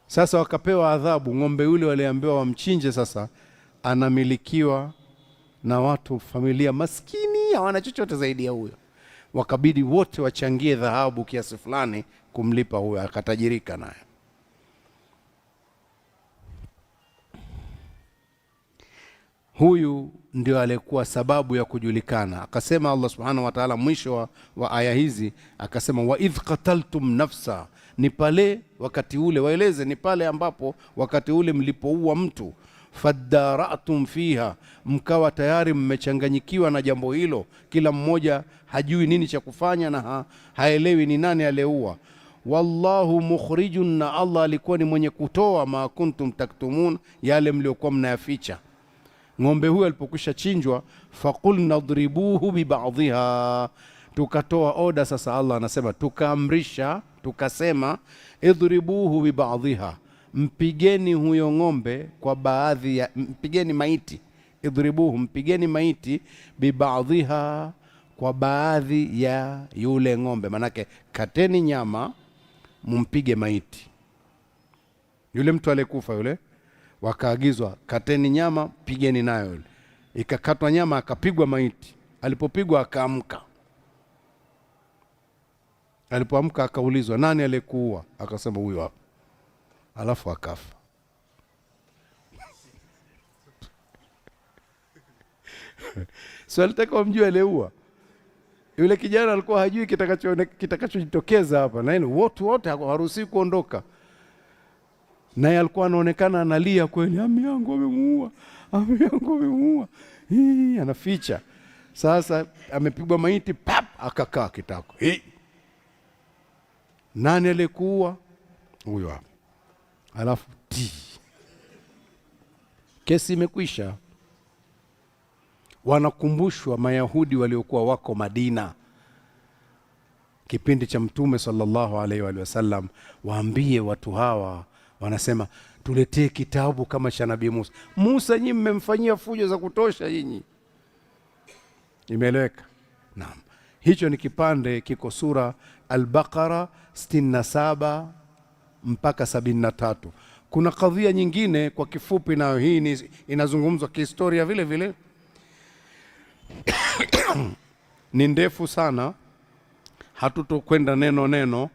Sasa wakapewa adhabu. Ng'ombe yule waliambiwa wamchinje, sasa anamilikiwa na watu, familia maskini, hawana chochote zaidi ya huyo. Wakabidi wote wachangie dhahabu kiasi fulani kumlipa huyo, akatajirika naye. Huyu ndio alikuwa sababu ya kujulikana. Akasema Allah subhanahu wa ta'ala mwisho wa aya hizi, akasema wa idh qataltum nafsa, ni pale wakati ule, waeleze ni pale ambapo wakati ule mlipoua mtu, fadara'tum fiha, mkawa tayari mmechanganyikiwa na jambo hilo, kila mmoja hajui nini cha kufanya na haelewi ni nani aliyeua. Wallahu mukhrijun, na Allah alikuwa ni mwenye kutoa, ma kuntum taktumun, yale mliokuwa mnayaficha. Ng'ombe huyo alipokwisha chinjwa, faqulna dribuhu biba'dhiha, tukatoa oda. Sasa Allah anasema, tukaamrisha, tukasema, idribuhu biba'dhiha, mpigeni huyo ng'ombe kwa baadhi ya, mpigeni maiti. Idribuhu, mpigeni maiti, biba'dhiha, kwa baadhi ya yule ng'ombe. Manake kateni nyama, mumpige maiti yule mtu aliyekufa yule. Wakaagizwa, kateni nyama, pigeni nayo yule. Ikakatwa nyama, akapigwa maiti. Alipopigwa akaamka. Alipoamka akaulizwa, nani aliyekuua? Akasema, huyo hapa. Alafu akafa. So alitaka wamjue aliyeua. Yule kijana alikuwa hajui kitakachojitokeza hapa, na hilo wote hawaruhusiwi kuondoka. naye alikuwa anaonekana analia kweli, ami yangu amemuua, ami yangu amemuua, anaficha. Sasa amepigwa maiti, pap, akakaa kitako. Nani alikuwa? Huyo hapa. Alafu kesi imekwisha. Wanakumbushwa Mayahudi waliokuwa wako Madina kipindi cha Mtume sallallahu alaihi wa sallam, waambie watu hawa, wanasema tuletee kitabu kama cha Nabii Musa. Musa nyinyi mmemfanyia fujo za kutosha nyinyi. Imeeleweka? Naam. Hicho ni kipande kiko sura Al-Baqara 67 mpaka 73. Kuna kadhia nyingine kwa kifupi, nayo hii inazungumzwa kihistoria vile vile. Ni ndefu sana, hatutokwenda neno neno.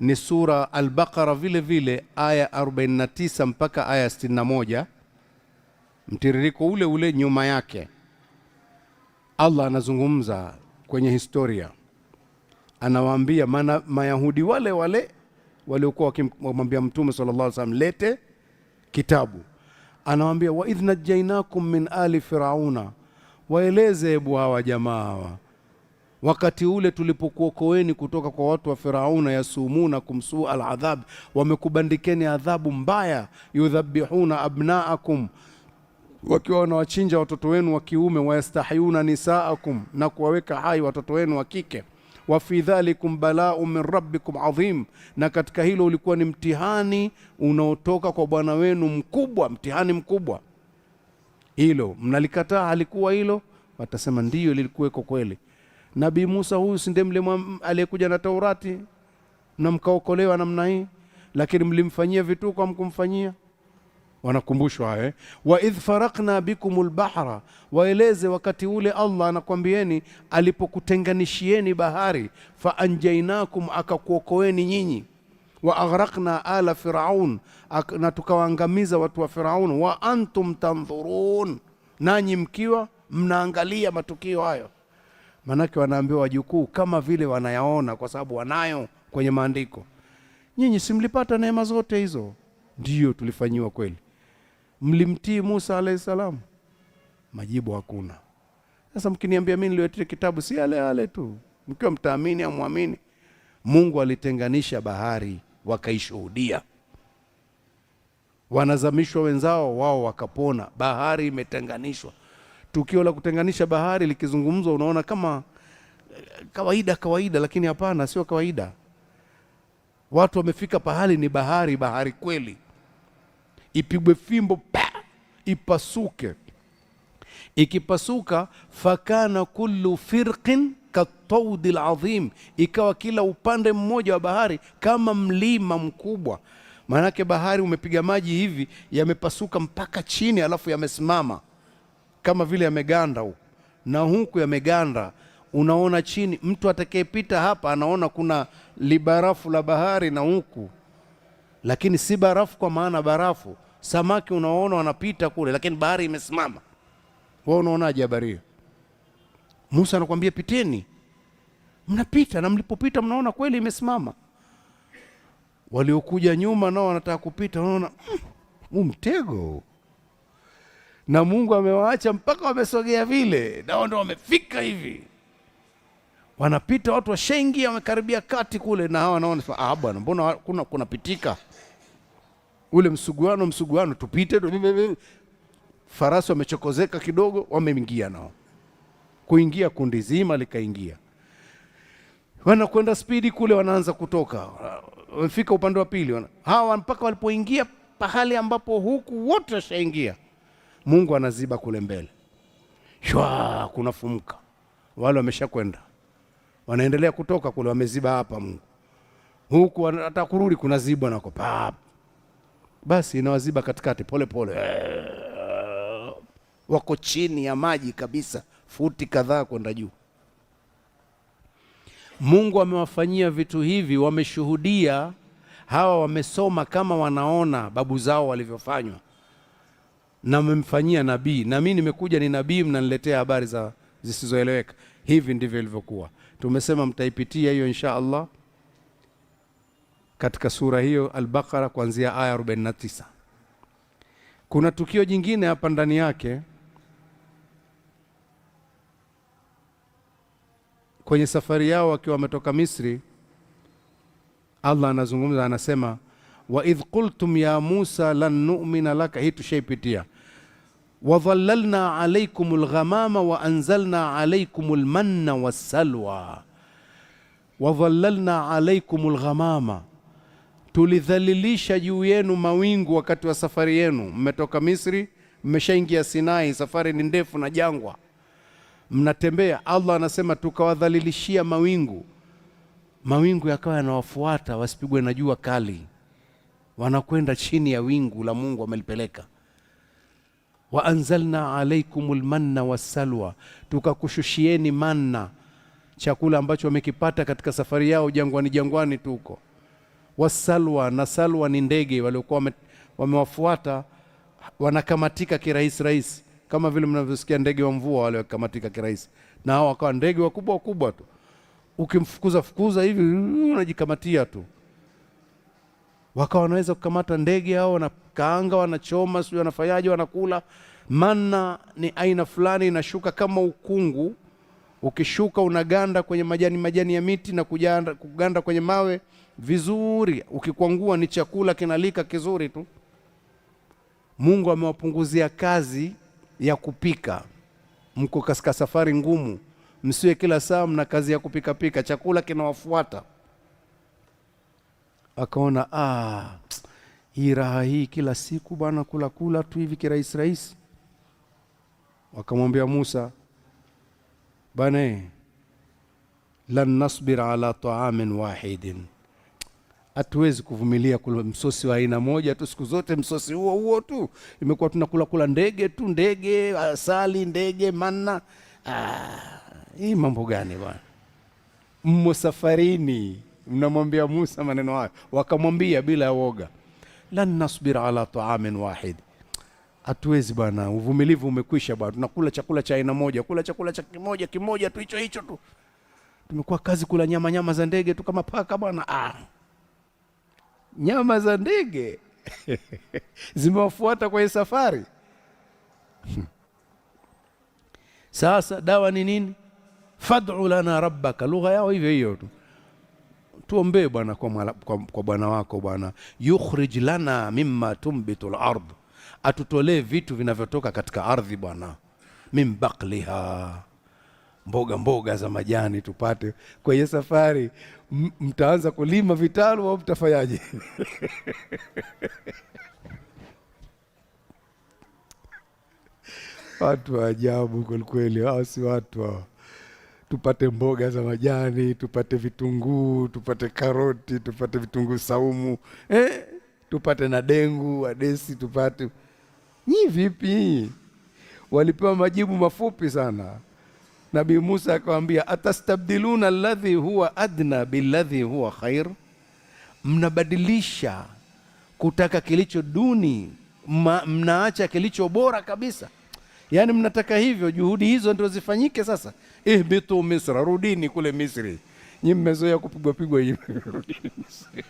Ni sura Al-Baqara vile vile, aya 49 mpaka aya 61, mtiririko ule ule nyuma yake. Allah anazungumza kwenye historia, anawaambia Mayahudi wale wale waliokuwa wakimwambia Mtume sallallahu alaihi wasallam lete kitabu, anawaambia wa idh najainakum min ali firauna, waeleze ebu hawa jamaa hawa, wakati ule tulipokuokoeni kutoka kwa watu wa Firauna, yasumuna kumsuu al-adhab, wamekubandikeni adhabu mbaya, yudhabihuna abnaakum, wakiwa wanawachinja watoto wenu wa kiume, wayastahiyuna nisaakum, na kuwaweka hai watoto wenu wa kike, wa fi dhalikum bala'un min rabbikum adhim, na katika hilo ulikuwa ni mtihani unaotoka kwa Bwana wenu mkubwa, mtihani mkubwa. Hilo mnalikataa halikuwa hilo? Watasema ndiyo lilikuweko kweli. Nabii Musa huyu si ndiye aliyekuja na Taurati na mkaokolewa namna hii, lakini mlimfanyia vituko hamkumfanyia? Wanakumbushwa wa idh faraqna bikumul bahra, waeleze wakati ule Allah anakwambieni alipokutenganishieni bahari, fa anjainakum, akakuokoeni nyinyi, wa aghraqna ala firaun, na tukawaangamiza watu wa Firaun, wa antum tanzurun, nanyi mkiwa mnaangalia matukio hayo. Manake wanaambiwa wajukuu kama vile wanayaona, kwa sababu wanayo kwenye maandiko. Nyinyi simlipata neema zote hizo? Ndiyo, tulifanyiwa kweli. Mlimtii Musa alayhi salam? Majibu hakuna. Sasa mkiniambia mimi nililetea kitabu, si yale yale tu, mkiwa mtaamini au muamini. Mungu alitenganisha bahari, wakaishuhudia. Wanazamishwa wenzao, wao wakapona. Bahari imetenganishwa. Tukio la kutenganisha bahari likizungumzwa, unaona kama kawaida, lakini hapana, sio kawaida. Watu wamefika pahali ni bahari kweli. Ipigwe fimbo, ipasuke. Ikipasuka, fakana kullu firqin katawdil azim, ikawa kila upande mmoja wa bahari kama mlima mkubwa. Maanake bahari umepiga maji hivi, yamepasuka mpaka chini, alafu yamesimama kama vile yameganda huku na huku yameganda. Unaona chini, mtu atakayepita hapa anaona kuna libarafu la bahari na huku, lakini si barafu kwa maana barafu. Samaki unaona wanapita kule, lakini bahari imesimama. Wewe unaonaje habari? Musa anakuambia piteni, mnapita, na mlipopita mnaona kweli imesimama. Waliokuja nyuma nao wanataka kupita, wanaona mtego, na Mungu amewaacha mpaka wamesogea vile, nao ndio wamefika hivi. Wanapita watu washaingia, wamekaribia kati kule, na hawa wanaona bwana, mbona kuna pitika ule msuguano, tupite. Farasi wamechokozeka kidogo, wameingia nao. Kuingia kundi zima likaingia. Wanakwenda spidi kule, wanaanza kutoka. Wamefika upande wa pili. Hawa mpaka walipoingia pahali ambapo huku wote washaingia, Mungu anaziba kule mbele. Shwa, kuna fumuka. Wale wameshakwenda. Wanaendelea kutoka kule, wameziba hapa Mungu. Huku hata kurudi kuna zibwa nako. Basi inawaziba katikati pole pole. Wako chini ya maji kabisa, futi kadhaa kwenda juu. Mungu amewafanyia vitu hivi, wameshuhudia. Hawa wamesoma kama wanaona babu zao walivyofanywa, na wamemfanyia nabii. Na mimi nimekuja ni nabii, mnaniletea habari za zisizoeleweka. Hivi ndivyo ilivyokuwa. Tumesema mtaipitia hiyo insha Allah. katika sura hiyo Al-Baqara kuanzia aya 49. Kuna tukio jingine hapa ndani yake. Kwenye safari yao wakiwa wametoka Misri, Allah anazungumza, anasema wa idh qultum ya Musa lan nu'mina laka. Hii tushaipitia. wa dhallalna alaykumul ghamama wa anzalna alaykumul manna wassalwa. wa dhallalna alaykumul ghamama, tulidhalilisha juu yenu mawingu wakati wa safari yenu. Mmetoka Misri, mmeshaingia Sinai, safari ni ndefu na jangwa, mnatembea. Allah anasema tukawadhalilishia mawingu. Mawingu yakawa yanawafuata wasipigwe na jua kali, wanakwenda chini ya wingu la Mungu amelipeleka. wa anzalna alaykumul manna wassalwa, tukakushushieni manna, chakula ambacho wamekipata katika safari yao jangwani tuko. Wassalwa, na salwa ni ndege waliokuwa wamewafuata, wanakamatika kirahisi, kama vile mnavyosikia ndege wa mvua wale wakamatika kirahisi, na hao wakawa ndege wakubwa tu, ukimfukuza hivi unajikamatia tu. Wakawa wanaweza kukamata ndege hao, wanakaanga, wanachoma, sio wanafanyaje, wanakula. Manna ni aina fulani, inashuka kama ukungu, ukishuka unaganda kwenye majani ya miti na kuganda kwenye mawe vizuri, ukikwangua ni chakula kinalika kizuri tu. Mungu amewapunguzia kazi ya kupika. Mko katika safari ngumu, msiwe kila saa mna kazi ya kupika, chakula kinawafuata. Akaona hii raha hii kila siku bwana, kula tu hivi kirahisi. Wakamwambia Musa, bana, lan nasbir ala ta'amin wahidin, hatuwezi kuvumilia kula msosi wa aina moja tu siku zote, msosi huo tu. Imekuwa tunakula ndege, asali, ndege, manna. Hii mambo gani bwana? Mmo safarini, mnamwambia Musa maneno hayo. Wakamwambia bila woga, lan nasbir ala ta'amin wahid, hatuwezi bwana, uvumilivu umekwisha bwana, tunakula chakula cha aina moja, kula chakula cha kimoja tu, hicho tu. Tumekuwa kazi kula nyama za ndege tu kama paka bwana. Nyama za ndege zimewafuata kwenye safari. Sasa dawa ni nini? Fad'u lana rabbaka, lugha yao hiyo tu. Tuombee bwana kwa bwana wako bwana, yukhrij lana mimma tumbitul ard, atutolee vitu vinavyotoka katika ardhi bwana, min baqliha, mboga za majani tupate kwenye safari. Mtaanza kulima vitalu au mtafanyaje? Watu ajabu kweli, hao si watu hao. Tupate mboga za majani, tupate vitunguu, tupate karoti, tupate vitunguu saumu, tupate na dengu, adesi tupate. Ni vipi? Walipewa majibu mafupi sana. Nabii Musa akamwambia, atastabdiluna alladhi huwa adna billadhi huwa khair, mnabadilisha kutaka kilicho duni, mnaacha kilicho bora kabisa. Yani mnataka hivyo, juhudi hizo ndio zifanyike. Sasa ihbitu Misra, rudini kule Misri. Nyinyi mmezoea kupigwa hivi, rudini Misri.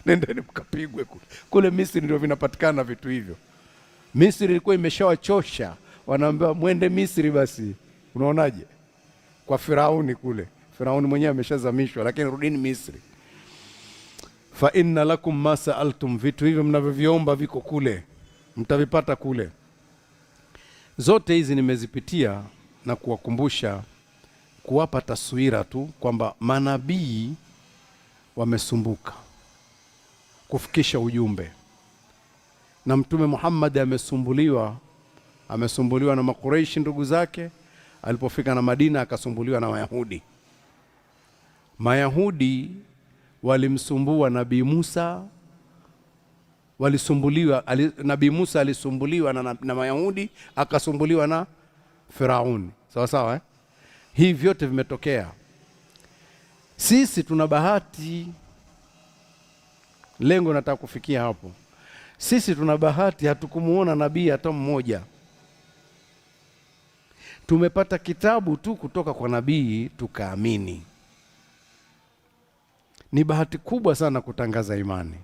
Nendeni mkapigwe kule Misri, ndio vinapatikana vitu hivyo. Misri ilikuwa imeshawachosha, wanaambiwa mwende Misri basi. Unaonaje? Kwa Firauni kule, Firauni mwenyewe ameshazamishwa, lakini rudini Misri. Fa inna lakum ma sa'altum, vitu hivyo mnavyoviomba viko kule, mtavipata kule. Zote hizi nimezipitia na kuwakumbusha, kuwapa taswira tu kwamba manabii wamesumbuka kufikisha ujumbe, na Mtume Muhammad amesumbuliwa na Makuraishi ndugu zake. Alipofika na Madina akasumbuliwa na Mayahudi walimsumbua Nabii Musa, Nabii Musa alisumbuliwa na Mayahudi, akasumbuliwa na Firauni. Sawa Hii vyote vimetokea. Sisi tuna bahati, lengo nataka kufikia hapo. Sisi tuna bahati, hatukumuona nabii hata mmoja. Tumepata kitabu tu kutoka kwa nabii tukaamini. Ni bahati kubwa sana kutangaza imani.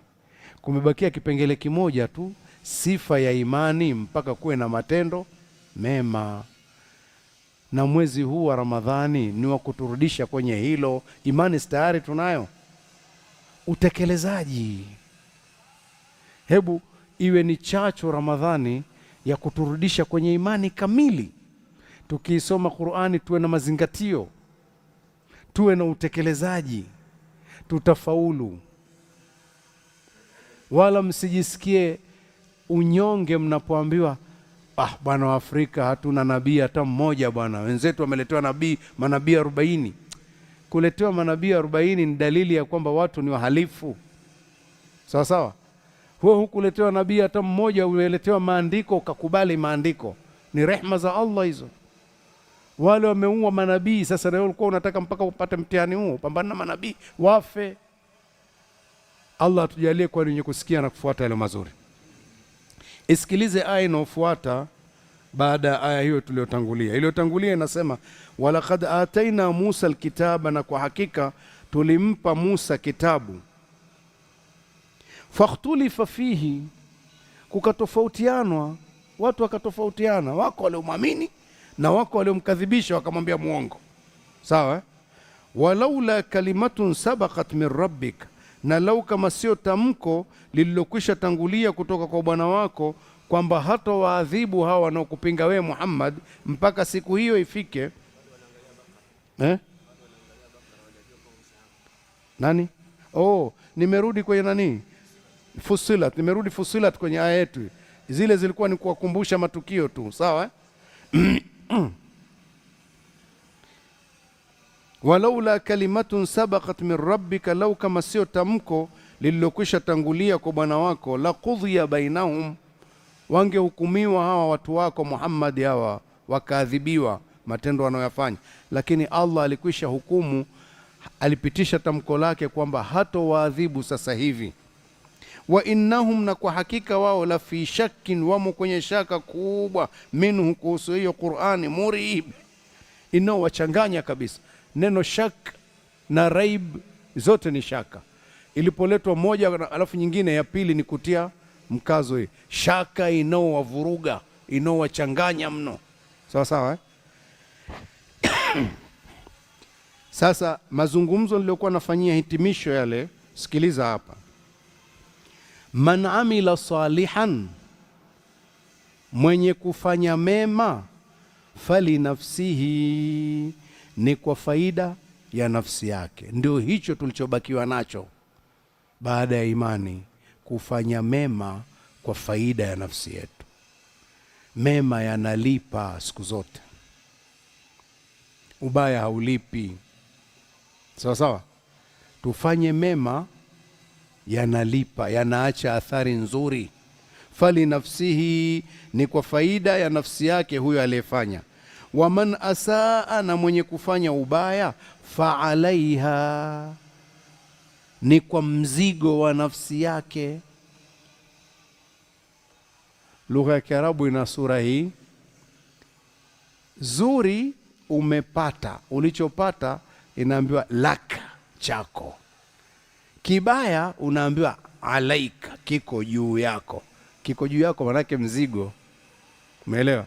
Kumebakia kipengele kimoja tu, sifa ya imani, mpaka kuwe na matendo mema. Na mwezi huu wa Ramadhani ni wa kuturudisha kwenye hilo. Imani tayari tunayo, utekelezaji hebu iwe ni chachu Ramadhani ya kuturudisha kwenye imani kamili. Tukiisoma Qur'ani tuwe na mazingatio, tuwe na utekelezaji, tutafaulu. Wala msijisikie unyonge mnapoambiwa bwana wa Afrika hatuna nabii hata mmoja bwana. Wenzetu wameletewa manabii 40. Kuletewa manabii 40 ni dalili ya kwamba watu ni wahalifu. Sawa sawa. Hukuletewa nabii hata mmoja, umeletewa maandiko ukakubali maandiko. Ni rehema za Allah hizo. Wale wameua manabii, sasa na wewe ulikuwa unataka mpaka upate mtihani huo, pambana na manabii wafe. Allah atujalie kwa wenye kusikia na kufuata yale mazuri. Isikilize aya inayofuata baada ya aya hiyo tuliyotangulia. Iliyotangulia inasema walaqad ataina Musa alkitaba, na kwa hakika tulimpa Musa kitabu. Fakhtulifa fihi, kukatofautianwa, watu wakatofautiana, wako waliomwamini na wako waliomkadhibisha wakamwambia muongo. Sawa? Walaula kalimatun sabaqat min rabbik, na lau kama sio tamko lililokwisha tangulia kutoka kwa Bwana wako kwamba hata waadhibu hawa wanaokupinga wewe Muhammad mpaka siku hiyo ifike. Nani? Nimerudi kwenye nani? Fusilat, nimerudi Fusilat kwenye aya yetu. Zile zilikuwa ni kuwakumbusha matukio tu, sawa? Walaula kalimatun sabaqat min rabbika, lau kama sio tamko lililokwisha tangulia kwa Bwana wako, la qudhiya bainahum, wangehukumiwa hawa watu wako Muhammad, hawa wakaadhibiwa matendo wanayoyafanya. Lakini Allah alikwisha hukumu, alipitisha tamko lake kwamba hatowaadhibu sasa hivi. Wa innahum, na kwa hakika wao, la fi shakkin, wamo kwenye shaka kubwa, minhu, kuhusu hiyo Qur'ani, murib, inaowachanganya kabisa. Neno shak na raib zote ni shaka. Ilipoletwa moja alafu nyingine ya pili ni kutia mkazo hii. Shaka inaowavuruga, inaowachanganya mno. Sawa sawa, Sasa mazungumzo niliokuwa nafanyia hitimisho yale, sikiliza hapa. Man amila salihan, mwenye kufanya mema, fali nafsihi, ni kwa faida ya nafsi yake. Ndio hicho tulichobakiwa nacho baada ya imani, kufanya mema kwa faida ya nafsi yetu. Mema yanalipa siku zote, ubaya haulipi. Sawa sawa, tufanye mema, yanalipa, yanaacha athari nzuri. Fali nafsihi, ni kwa faida ya nafsi yake huyo aliyefanya. Waman asaa, na mwenye kufanya ubaya, fa alaiha, ni kwa mzigo wa nafsi yake. Lugha ya Kiarabu ina sura hii. Zuri umepata, ulichopata inaambiwa laka, chako. Kibaya unaambiwa alaika, kiko juu yako. Kiko juu yako manake mzigo. Umeelewa?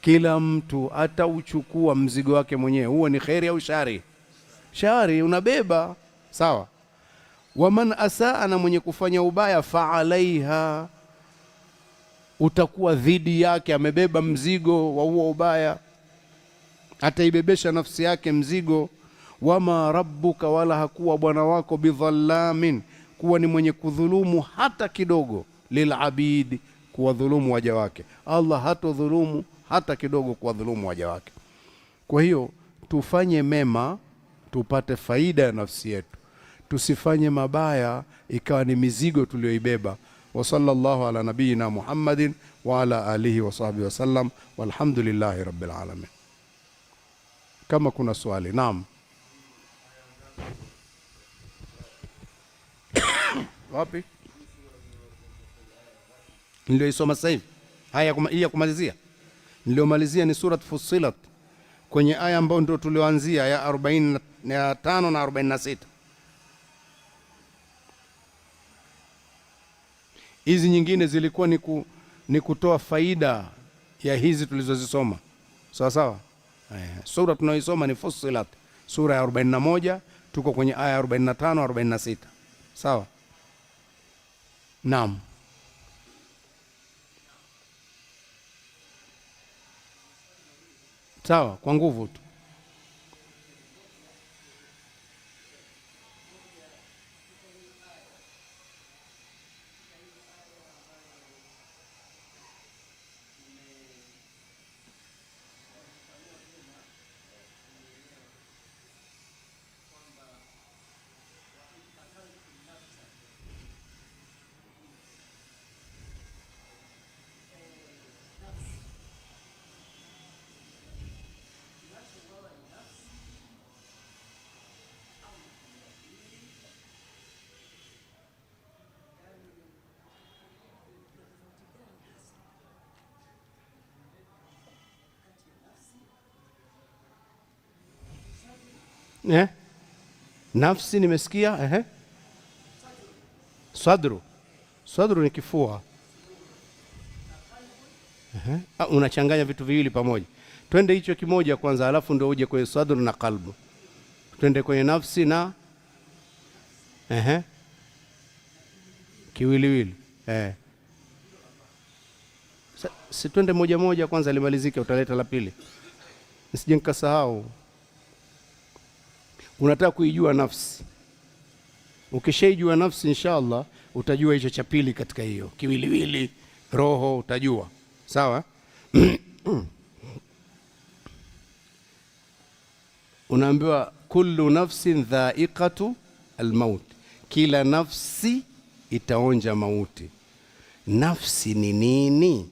Kila mtu atauchukua mzigo wake mwenyewe. Huo ni kheri au shari? Shari unabeba, sawa. Waman asaa, na mwenye kufanya ubaya, fa alaiha, utakuwa dhidi yake, amebeba mzigo wa huo ubaya, ataibebesha nafsi yake mzigo. Wama rabbuka, wala hakuwa Bwana wako, bidhallamin, kuwa ni mwenye kudhulumu hata kidogo, lilabid, kuwadhulumu waja wake. Allah hatodhulumu hata kidogo kuwadhulumu waja wake. Kwa hiyo tufanye mema tupate faida ya nafsi yetu, tusifanye mabaya ikawa ni mizigo tulioibeba. Wa sallallahu ala nabiyina Muhammadin wa ala alihi wa sahbihi wa sallam, walhamdulillahi rabbil alamin. Kama kuna swali. Naam. Wapi? Ndio isoma sasa hivi. Haya ya kumalizia. Niliomalizia ni surat Fussilat, kwenye aya ambayo ndio tulioanzia ya 45 na 46. Hizi nyingine zilikuwa ni kutoa faida ya hizi tulizozisoma. Sawa sawa. Sura tunaoisoma ni Fussilat, sura ya 41, tuko kwenye aya 45 46. Sawa? Naam. Sawa, kwa nguvu tu. Nafsi nimesikia. Sadru ni kifua. Unachanganya vitu viwili pamoja. Twende hicho kimoja kwanza, alafu ndio uje kwenye sadru na kalbu. Twende kwenye nafsi na kiwiliwili. Si twende moja moja kwanza limalizike, utaleta la pili. Nisije nikasahau. Unataka kuijua nafsi. Ukishaijua nafsi, inshallah utajua hicho cha pili katika hiyo kiwiliwili, roho utajua. Sawa? Unaambiwa kullu nafsin dha'iqatu almaut, kila nafsi itaonja mauti. Nafsi ni nini?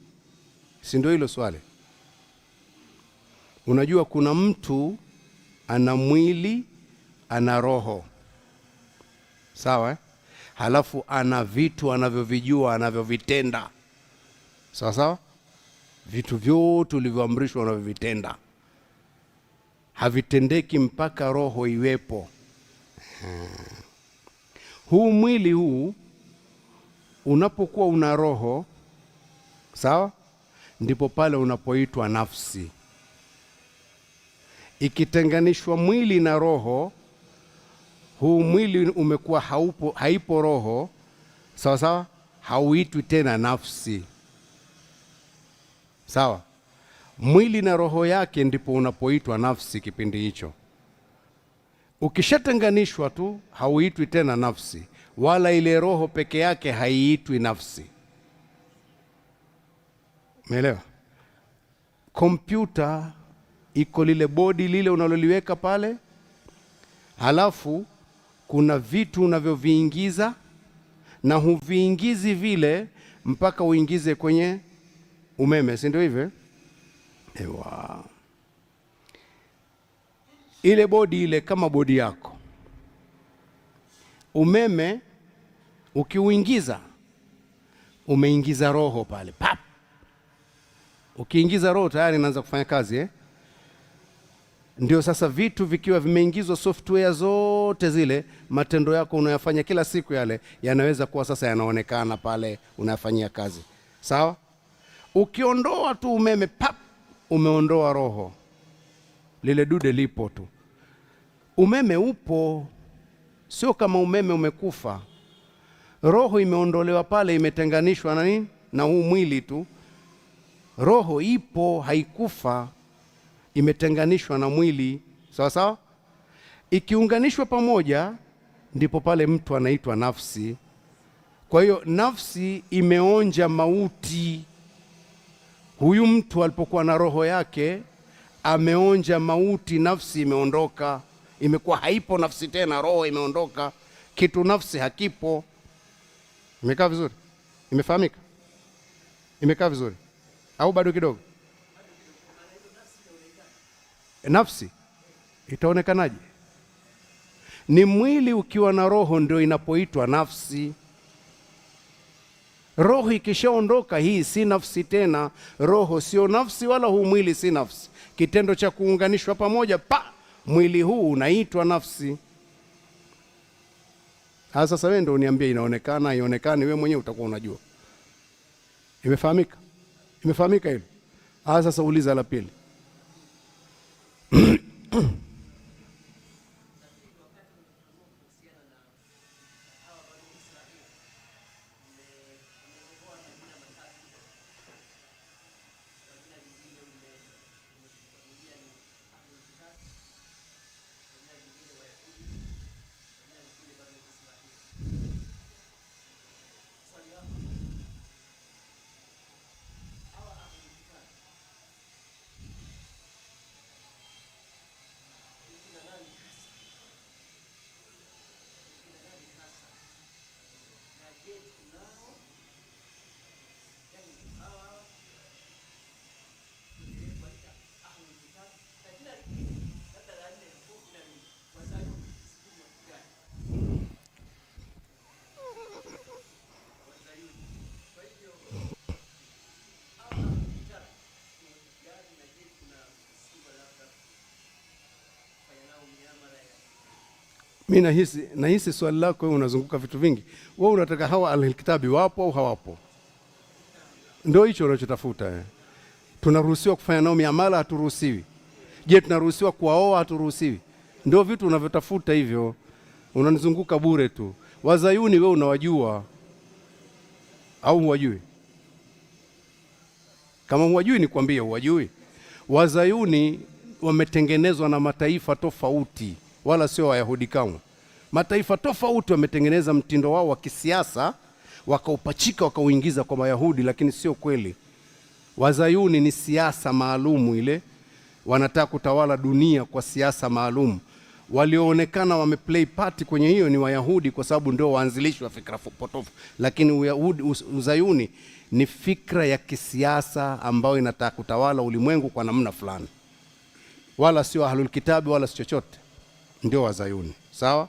Si ndio hilo swali? Unajua kuna mtu ana mwili, ana roho. Sawa? Halafu ana vitu anavyovijua, anavyovitenda. Sawa sawa? Vitu vyote ulivyoamrishwa anavyovitenda. Havitendeki mpaka roho iwepo. Huu mwili huu unapokuwa una roho, sawa? Ndipo pale unapoitwa nafsi. Ikitenganishwa mwili na roho, huu mwili umekuwa haipo roho, sawa sawa, hauitwi tena nafsi. Sawa? Mwili na roho yake ndipo unapoitwa nafsi kipindi hicho. Ukishatenganishwa tu hauitwi tena nafsi, wala ile roho peke yake haiitwi nafsi. Umeelewa? Kompyuta iko lile bodi lile unaloliweka pale, halafu kuna vitu unavyoviingiza, na huviingizi vile mpaka uingize kwenye umeme, si ndio hivyo? Ewa. Ile bodi ile kama bodi yako, umeme ukiuingiza, umeingiza roho pale, pap. Ukiingiza roho tayari inaanza kufanya kazi. Ndio sasa vitu vikiwa vimeingizwa, software zote zile, matendo yako unayofanya kila siku yale yanaweza kuwa sasa yanaonekana pale unafanyia kazi. Sawa? Ukiondoa tu umeme, pap, umeondoa roho. Lile dude lipo tu. Umeme upo, sio kama umeme umekufa. Roho imeondolewa pale, imetenganishwa na nini? Na huu mwili tu. Roho ipo, haikufa, imetenganishwa na mwili. Sawa sawa? Ikiunganishwa pamoja, ndipo pale mtu anaitwa nafsi. Kwa hiyo nafsi imeonja mauti. Huyu mtu alipokuwa na roho yake ameonja mauti, nafsi imeondoka, imekuwa haipo nafsi tena, roho imeondoka, kitu nafsi hakipo. Imekaa vizuri? Imefahamika? Imekaa vizuri au bado kidogo? Nafsi itaonekanaje? Ni mwili ukiwa na roho ndio inapoitwa nafsi. Roho ikishaondoka, hii si nafsi tena. Roho sio nafsi, wala huu mwili si nafsi. Kitendo cha kuunganishwa pamoja, mwili huu unaitwa nafsi. Sasa wewe ndio uniambie inaonekana, haionekani, wewe mwenyewe utakuwa unajua. Imefahamika? Imefahamika hilo? Sasa uliza la pili. Mimi nahisi swali lako wewe unazunguka vitu vingi. Wewe unataka hawa ahlulkitabi wapo au hawapo? Ndio hicho unachotafuta. Tunaruhusiwa kufanya nao miamala, haturuhusiwi? Je, tunaruhusiwa kuwaoa, haturuhusiwi? Ndio vitu unavyotafuta hivyo. Unanizunguka bure tu. Wazayuni wewe unawajua au huwajui? Kama huwajui nikwambie huwajui. Wazayuni wametengenezwa na mataifa tofauti, wala sio Wayahudi kamwe. Mataifa tofauti wametengeneza mtindo wao wa kisiasa, wakaupachika wakauingiza kwa Wayahudi, lakini sio kweli. Wazayuni ni siasa maalumu ile, wanataka kutawala dunia kwa siasa maalumu. Walioonekana wameplay party kwenye hiyo ni Wayahudi, kwa sababu ndio waanzilishi wa fikra potofu. Lakini Uzayuni ni fikra ya kisiasa ambayo inataka kutawala ulimwengu kwa namna fulani, wala sio ahlul kitabi wala si chochote. Ndio Wazayuni. Sawa?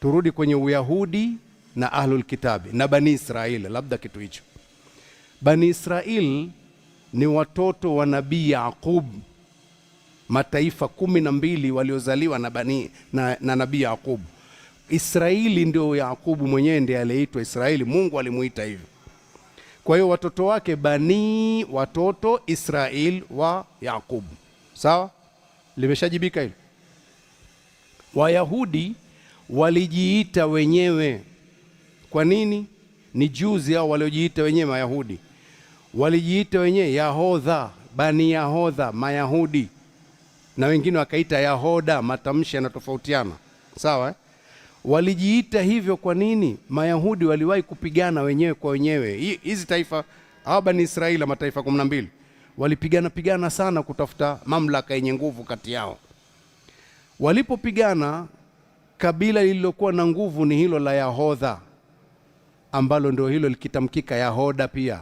Turudi kwenye Uyahudi na ahlul kitabi na Bani Israeli. Labda kitu hicho, Bani Israeli ni watoto wa Nabii Yaqub, mataifa 12 waliozaliwa na Nabii Yaqub. Israeli ndio Yaqub mwenyewe ndiye aliitwa Israeli, Mungu alimuita hivyo. Kwa hiyo watoto wake Bani, watoto Israeli wa Yaqub. Sawa? Limeshajibika hilo. Wayahudi walijiita wenyewe. Kwa nini? Ni juzi hao waliojiita wenyewe Wayahudi. Walijiita wenyewe Yahodha, Bani Yahodha, Mayahudi. Na wengine wakaita Yahoda, matamshi yanatofautiana. Sawa? Walijiita hivyo kwa nini? Mayahudi waliwahi kupigana wenyewe kwa wenyewe. Hizi taifa, hawa Bani Israeli, mataifa 12, walipigana sana kutafuta mamlaka yenye nguvu kati yao. Walipopigana, kabila lililokuwa na nguvu ni hilo la Yahodha, ambalo ndio hilo likitamkika Yahoda pia.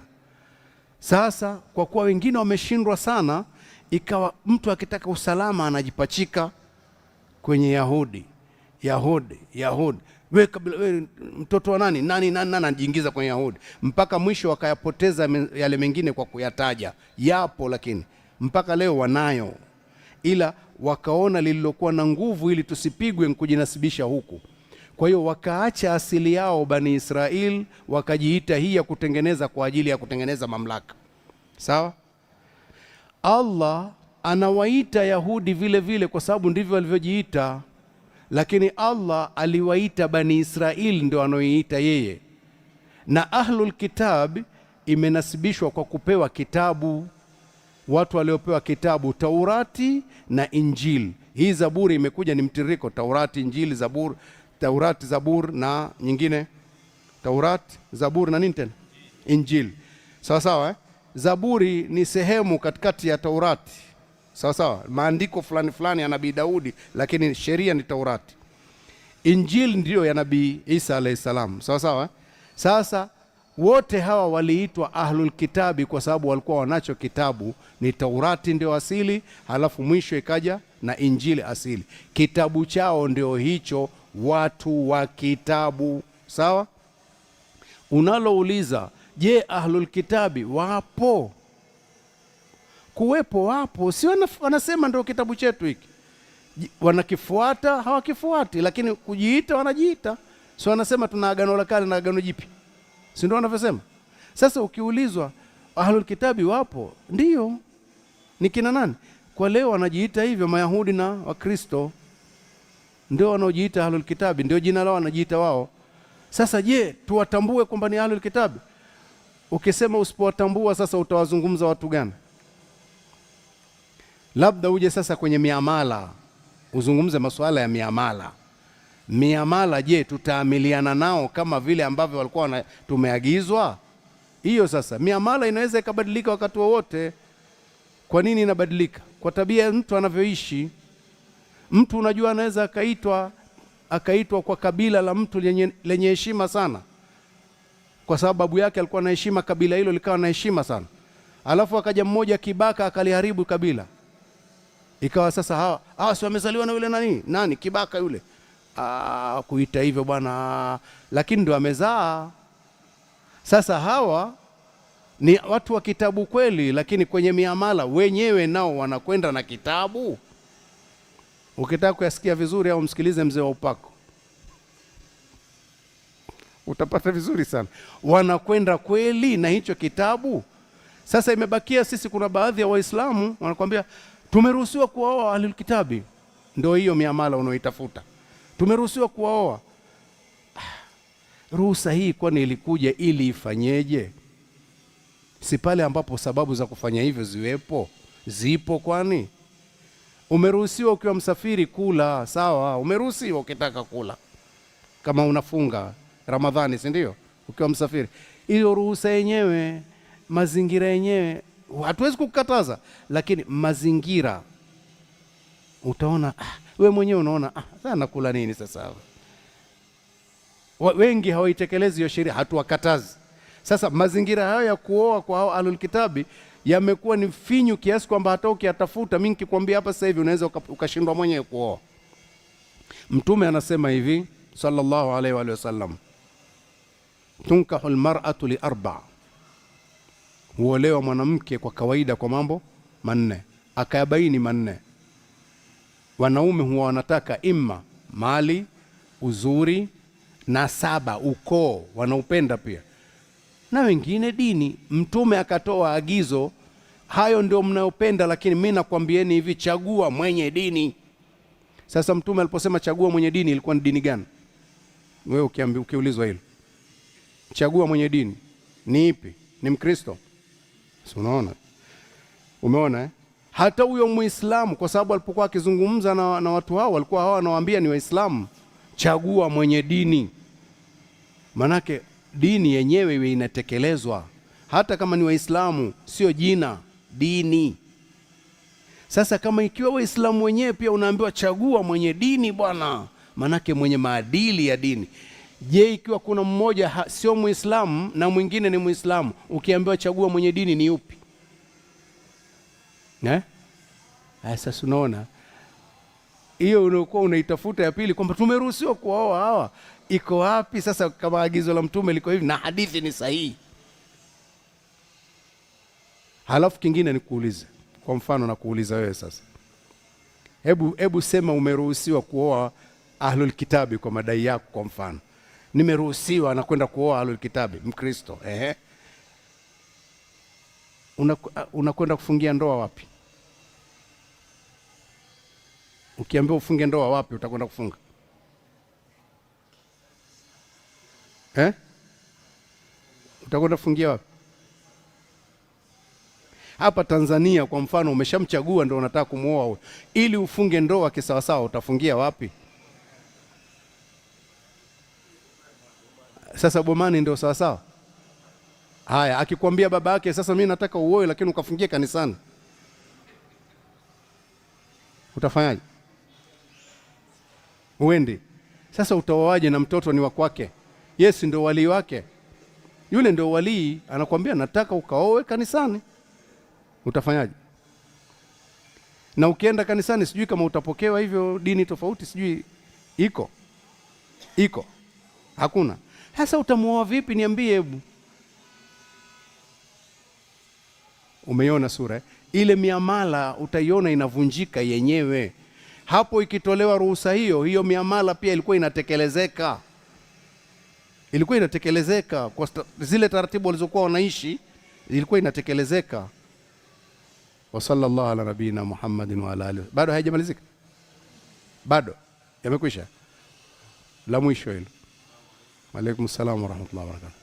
Sasa kwa kuwa wengine wameshindwa sana, ikawa mtu akitaka usalama anajipachika kwenye Yahudi. Wewe kabila, wewe mtoto wa nani anajiingiza kwenye Yahudi, mpaka mwisho wakayapoteza yale mengine kwa kuyataja. Yapo lakini mpaka leo wanayo, ila wakaona lililokuwa na nguvu ili tusipigwe kujinasibisha huku. Kwa hiyo wakaacha asili yao Bani Israeli, wakajiita hii ya kutengeneza kwa ajili ya kutengeneza mamlaka. Sawa? Allah anawaita Yahudi vile vile kwa sababu ndivyo walivyojiita, lakini Allah aliwaita Bani Israeli ndio anoiita yeye. Na ahlul kitab imenasibishwa kwa kupewa kitabu. Watu waliopewa kitabu Taurati na Injili. Hii Zaburi imekuja ni mtiririko: Taurati, Injili, Zaburi. Taurati, Zaburi na nyingine Taurati, Zaburi na nini tena? Injili. Sawa sawa. Zaburi ni sehemu katikati ya Taurati. Sawa sawa. Maandiko fulani fulani ya Nabii Daudi, lakini sheria ni Taurati. Injili ndio ya Nabii Isa alayhi salam. Sawa sawa. Sasa wote hawa waliitwa ahlul kitabi kwa sababu walikuwa wanacho kitabu. Ni Taurati ndio asili, halafu mwisho ikaja na Injili asili. Kitabu chao ndio hicho, watu wa kitabu. Sawa? Unalouliza, je, ahlul kitabi wapo? Kuwepo wapo, si wanasema ndio kitabu chetu hiki. Wanakifuata hawakifuati, lakini kujiita wanajiita. Si wanasema tuna agano la kale na agano jipya, si ndio wanavyosema? Sasa ukiulizwa ahlul kitabi wapo, ndiyo. Ni kina nani? Kwa leo wanajiita hivyo Mayahudi na Wakristo, ndio wanaojiita ahlul kitabi, ndio jina lao wanajiita wao. Sasa je, tuwatambue kwamba ni ahlul kitabi? Ukisema usipowatambua, sasa utawazungumza watu gani? Labda uje sasa kwenye miamala, uzungumze masuala ya miamala. Miamala, je, tutaamiliana nao kama vile ambavyo walikuwa tumeagizwa? Hiyo sasa, miamala inaweza ikabadilika wakati wowote. Kwa nini inabadilika? Kwa tabia ya mtu anavyoishi. Mtu unajua anaweza akaitwa kwa kabila la mtu lenye heshima sana, kwa sababu babu yake alikuwa na heshima, kabila hilo likawa na heshima sana. Alafu akaja mmoja kibaka akaliharibu kabila, ikawa sasa hawa si wamezaliwa na yule nani kibaka yule, kuita hivyo bwana, lakini ndio amezaa. Sasa hawa ni watu wa kitabu kweli, lakini kwenye miamala wenyewe nao wanakwenda na kitabu. Ukitaka kuyasikia vizuri, au msikilize mzee wa upako, utapata vizuri sana. Wanakwenda kweli na hicho kitabu. Sasa imebakia sisi, kuna baadhi ya Waislamu wanakuambia tumeruhusiwa kuoa ahlul kitabi. Ndio hiyo miamala unaoitafuta, tumeruhusiwa kuoa. Ruhusa hii kwani ilikuja ili ifanyeje? Si pale ambapo sababu za kufanya hivyo zipo? Kwani umeruhusiwa ukiwa msafiri kula, sawa, umeruhusiwa ukitaka kula kama unafunga Ramadhani, si ndio? Ukiwa msafiri, hiyo ruhusa yenyewe, mazingira yenyewe hatuwezi kukataza, lakini mazingira utaona we mwenyewe unaona sasa nakula nini sasa. Wengi hawaitekelezi hiyo sheria, hatuwakatazi. Sasa mazingira hayo ya kuoa kwa hao ahlul kitabi yamekuwa ni finyu kiasi kwamba hata ukiatafuta, mimi nikikwambia hapa sasa hivi unaweza ukashindwa mwenyewe kuoa. Mtume anasema hivi sallallahu alaihi wa sallam, tunkahul mar'atu li 4, huolewa mwanamke kwa kawaida kwa mambo manne. Akayabaini manne. Wanaume huwa wanataka imma mali, uzuri, nasaba, ukoo, wanaupenda pia, na wengine dini. Mtume akatoa agizo, hayo ndio mnayopenda, lakini mimi nakwambieni hivi, chagua mwenye dini. Sasa Mtume aliposema chagua mwenye dini, ilikuwa ni dini gani? Wewe ukiulizwa hilo, chagua mwenye dini ni ipi? Ni Mkristo? Si unaona? Umeona hata huyo Muislamu, kwa sababu alipokuwa akizungumza na watu hao, walikuwa hao wanawaambia ni Waislamu, chagua mwenye dini. Manake dini yenyewe iwe inatekelezwa, hata kama ni Waislamu, sio jina, dini. Sasa kama ikiwa Waislamu wenyewe pia unaambiwa chagua mwenye dini bwana, manake mwenye maadili ya dini. Je, ikiwa kuna mmoja sio Muislamu na mwingine ni Muislamu, ukiambiwa chagua mwenye dini ni upi? Sasa unaona hiyo unakuwa unaitafuta ya pili, kwamba tumeruhusiwa kuoa hawa. Iko wapi sasa kama agizo la Mtume liko hivi na hadithi ni sahihi? Halafu kingine nikuulize, kwa mfano nakuuliza wewe sasa, hebu sema umeruhusiwa kuoa ahlul kitabi kwa madai yako. Kwa mfano nimeruhusiwa na kwenda kuoa ahlul kitabi, Mkristo, unakwenda kufungia ndoa wapi? Ukiambiwa ufunge ndoa wapi utakwenda kufunga? Utakwenda kufungia wapi? Hapa Tanzania kwa mfano, umeshamchagua ndio unataka kumuoa huyo, ili ufunge ndoa kisawasawa, utafungia wapi? Sasa bomani ndio sawasawa? Haya, akikwambia baba yake sasa mimi nataka uoe lakini ukafungie kanisani, utafanyaje? Uende. Sasa utaoaje na mtoto ni wa kwake? Yes, ndio wali wake. Yule ndio wali, anakuambia nataka ukaoe kanisani. Utafanyaje? Na ukienda kanisani sijui kama utapokewa hivyo, dini tofauti sijui iko. Hakuna. Sasa utamuoa vipi? Niambie hebu. Umeiona sura ile miamala, utaiona inavunjika yenyewe. Hapo ikitolewa ruhusa hiyo miamala pia ilikuwa inatekelezeka. ilikuwa inatekelezeka kwa zile taratibu walizokuwa wanaishi, ilikuwa inatekelezeka. Wa sallallahu ala nabina Muhammadin wa ala alihi. Bado haijamalizika, bado yamekwisha. La mwisho hilo. Wa alaykum salaam wa rahmatullahi wa barakatuh.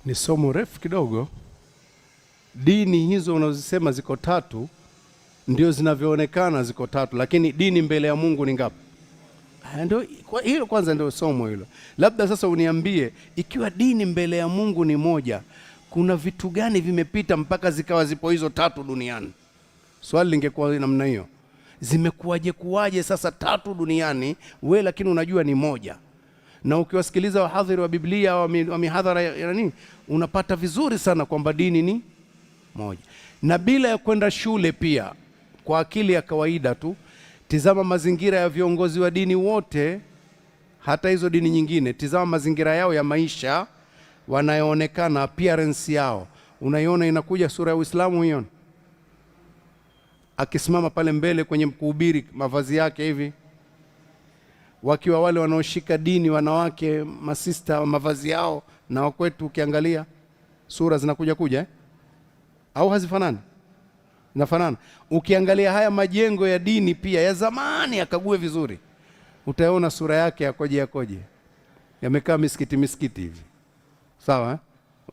Ni somo refu kidogo. Dini hizo unazosema ziko tatu ndio zinavyoonekana ziko tatu, lakini dini mbele ya Mungu ni ngapi? Ndio hilo kwanza, ndio somo hilo. Labda sasa uniambie, ikiwa dini mbele ya Mungu ni moja, kuna vitu gani vimepita mpaka zikawa zipo hizo tatu duniani? Swali lingekuwa namna hiyo, kuwaje sasa tatu duniani we, lakini unajua ni moja? Na ukiwasikiliza wahadhiri wa Biblia wa mihadhara ya nini, unapata vizuri sana kwamba dini ni moja. Na bila ya kwenda shule pia, kwa akili ya kawaida tu, tizama mazingira ya viongozi wa dini wote, hata hizo dini nyingine, tizama mazingira yao ya maisha, wanayoonekana, appearance yao, unaiona inakuja sura ya Uislamu hiyo. Akisimama pale mbele kwenye kuhubiri, mavazi yake hivi, wakiwa wale wanaoshika dini wanawake, masista, mavazi yao na wakwetu, ukiangalia sura zinakuja au hazifanani? Zinafanana. Ukiangalia haya majengo ya dini pia ya zamani, akague vizuri, utaona sura yake yakoje, yamekaa misikiti hivi, sawa?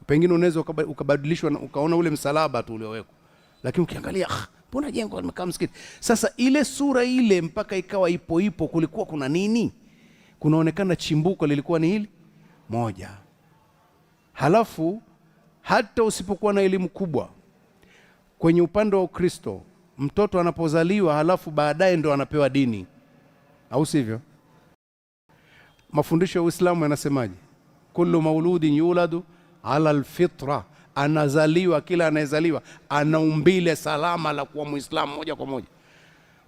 Pengine unaweza ukabadilishwa ukaona ule msalaba tu uliowekwa, lakini ukiangalia mbona jengo limekaa msikiti? Sasa ile sura ile mpaka ikawa ipo, kulikuwa kuna nini? Kunaonekana chimbuko lilikuwa ni hili moja. Halafu hata usipokuwa na elimu kubwa kwenye upande wa Ukristo, mtoto anapozaliwa halafu baadaye ndo anapewa dini, au sivyo? Mafundisho ya Uislamu yanasemaje? Kullu mauludin yuladu ala alfitra, anazaliwa, kila anayezaliwa ana umbile salama la kuwa Muislamu moja kwa moja.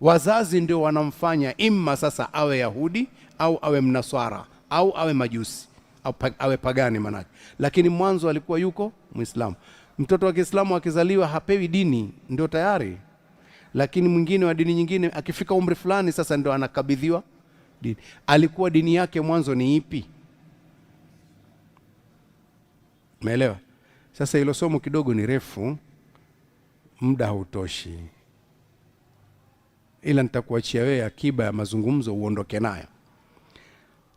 Wazazi ndio wanamfanya imma sasa awe Yahudi au awe Mnaswara au awe Majusi au awe pagani manake, lakini mwanzo alikuwa yuko Muislamu. Mtoto wa Kiislamu akizaliwa hapewi dini, ndio tayari. Lakini mwingine wa dini nyingine akifika umri fulani sasa ndio anakabidhiwa dini. Alikuwa dini yake mwanzo ni ipi? Umeelewa? Sasa hilo somo kidogo ni refu, muda hautoshi, ila nitakuachia wewe akiba ya mazungumzo uondoke nayo.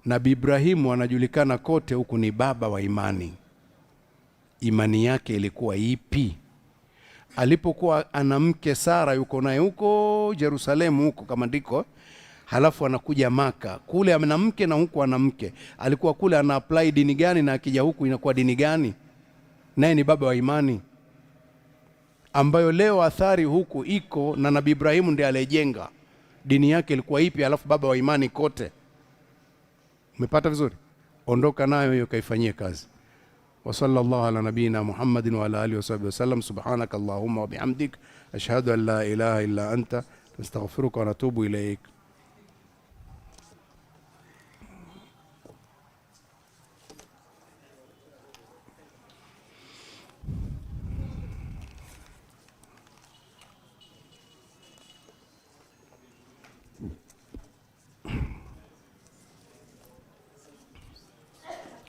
Nabii Ibrahimu anajulikana kote huku ni baba wa imani. Imani yake ilikuwa ipi? Alipokuwa ana mke Sara yuko naye huko Yerusalemu huko kama ndiko, halafu anakuja Maka, kule ana mke na huko ana mke, alikuwa kule ana apply dini gani na akija huku inakuwa dini gani? Naye ni baba wa imani ambayo leo athari huku iko, na Nabii Ibrahimu ndiye aliyejenga. Dini yake ilikuwa ipi? Halafu baba wa imani kote. Umepata vizuri? Ondoka nayo hiyo, kaifanyie kazi. Wa sallallahu ala nabina Muhammadin wa ala alihi wa sahbihi wasallam. Subhanaka Allahumma wa bihamdik, ashhadu an la ilaha illa anta, nastaghfiruka wa natubu ilaik.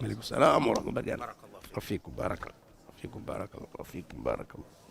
عليكم السلام ورحمة الله وبركاته. بارك الله فيكم، بارك الله فيكم، بارك الله فيكم، بارك الله.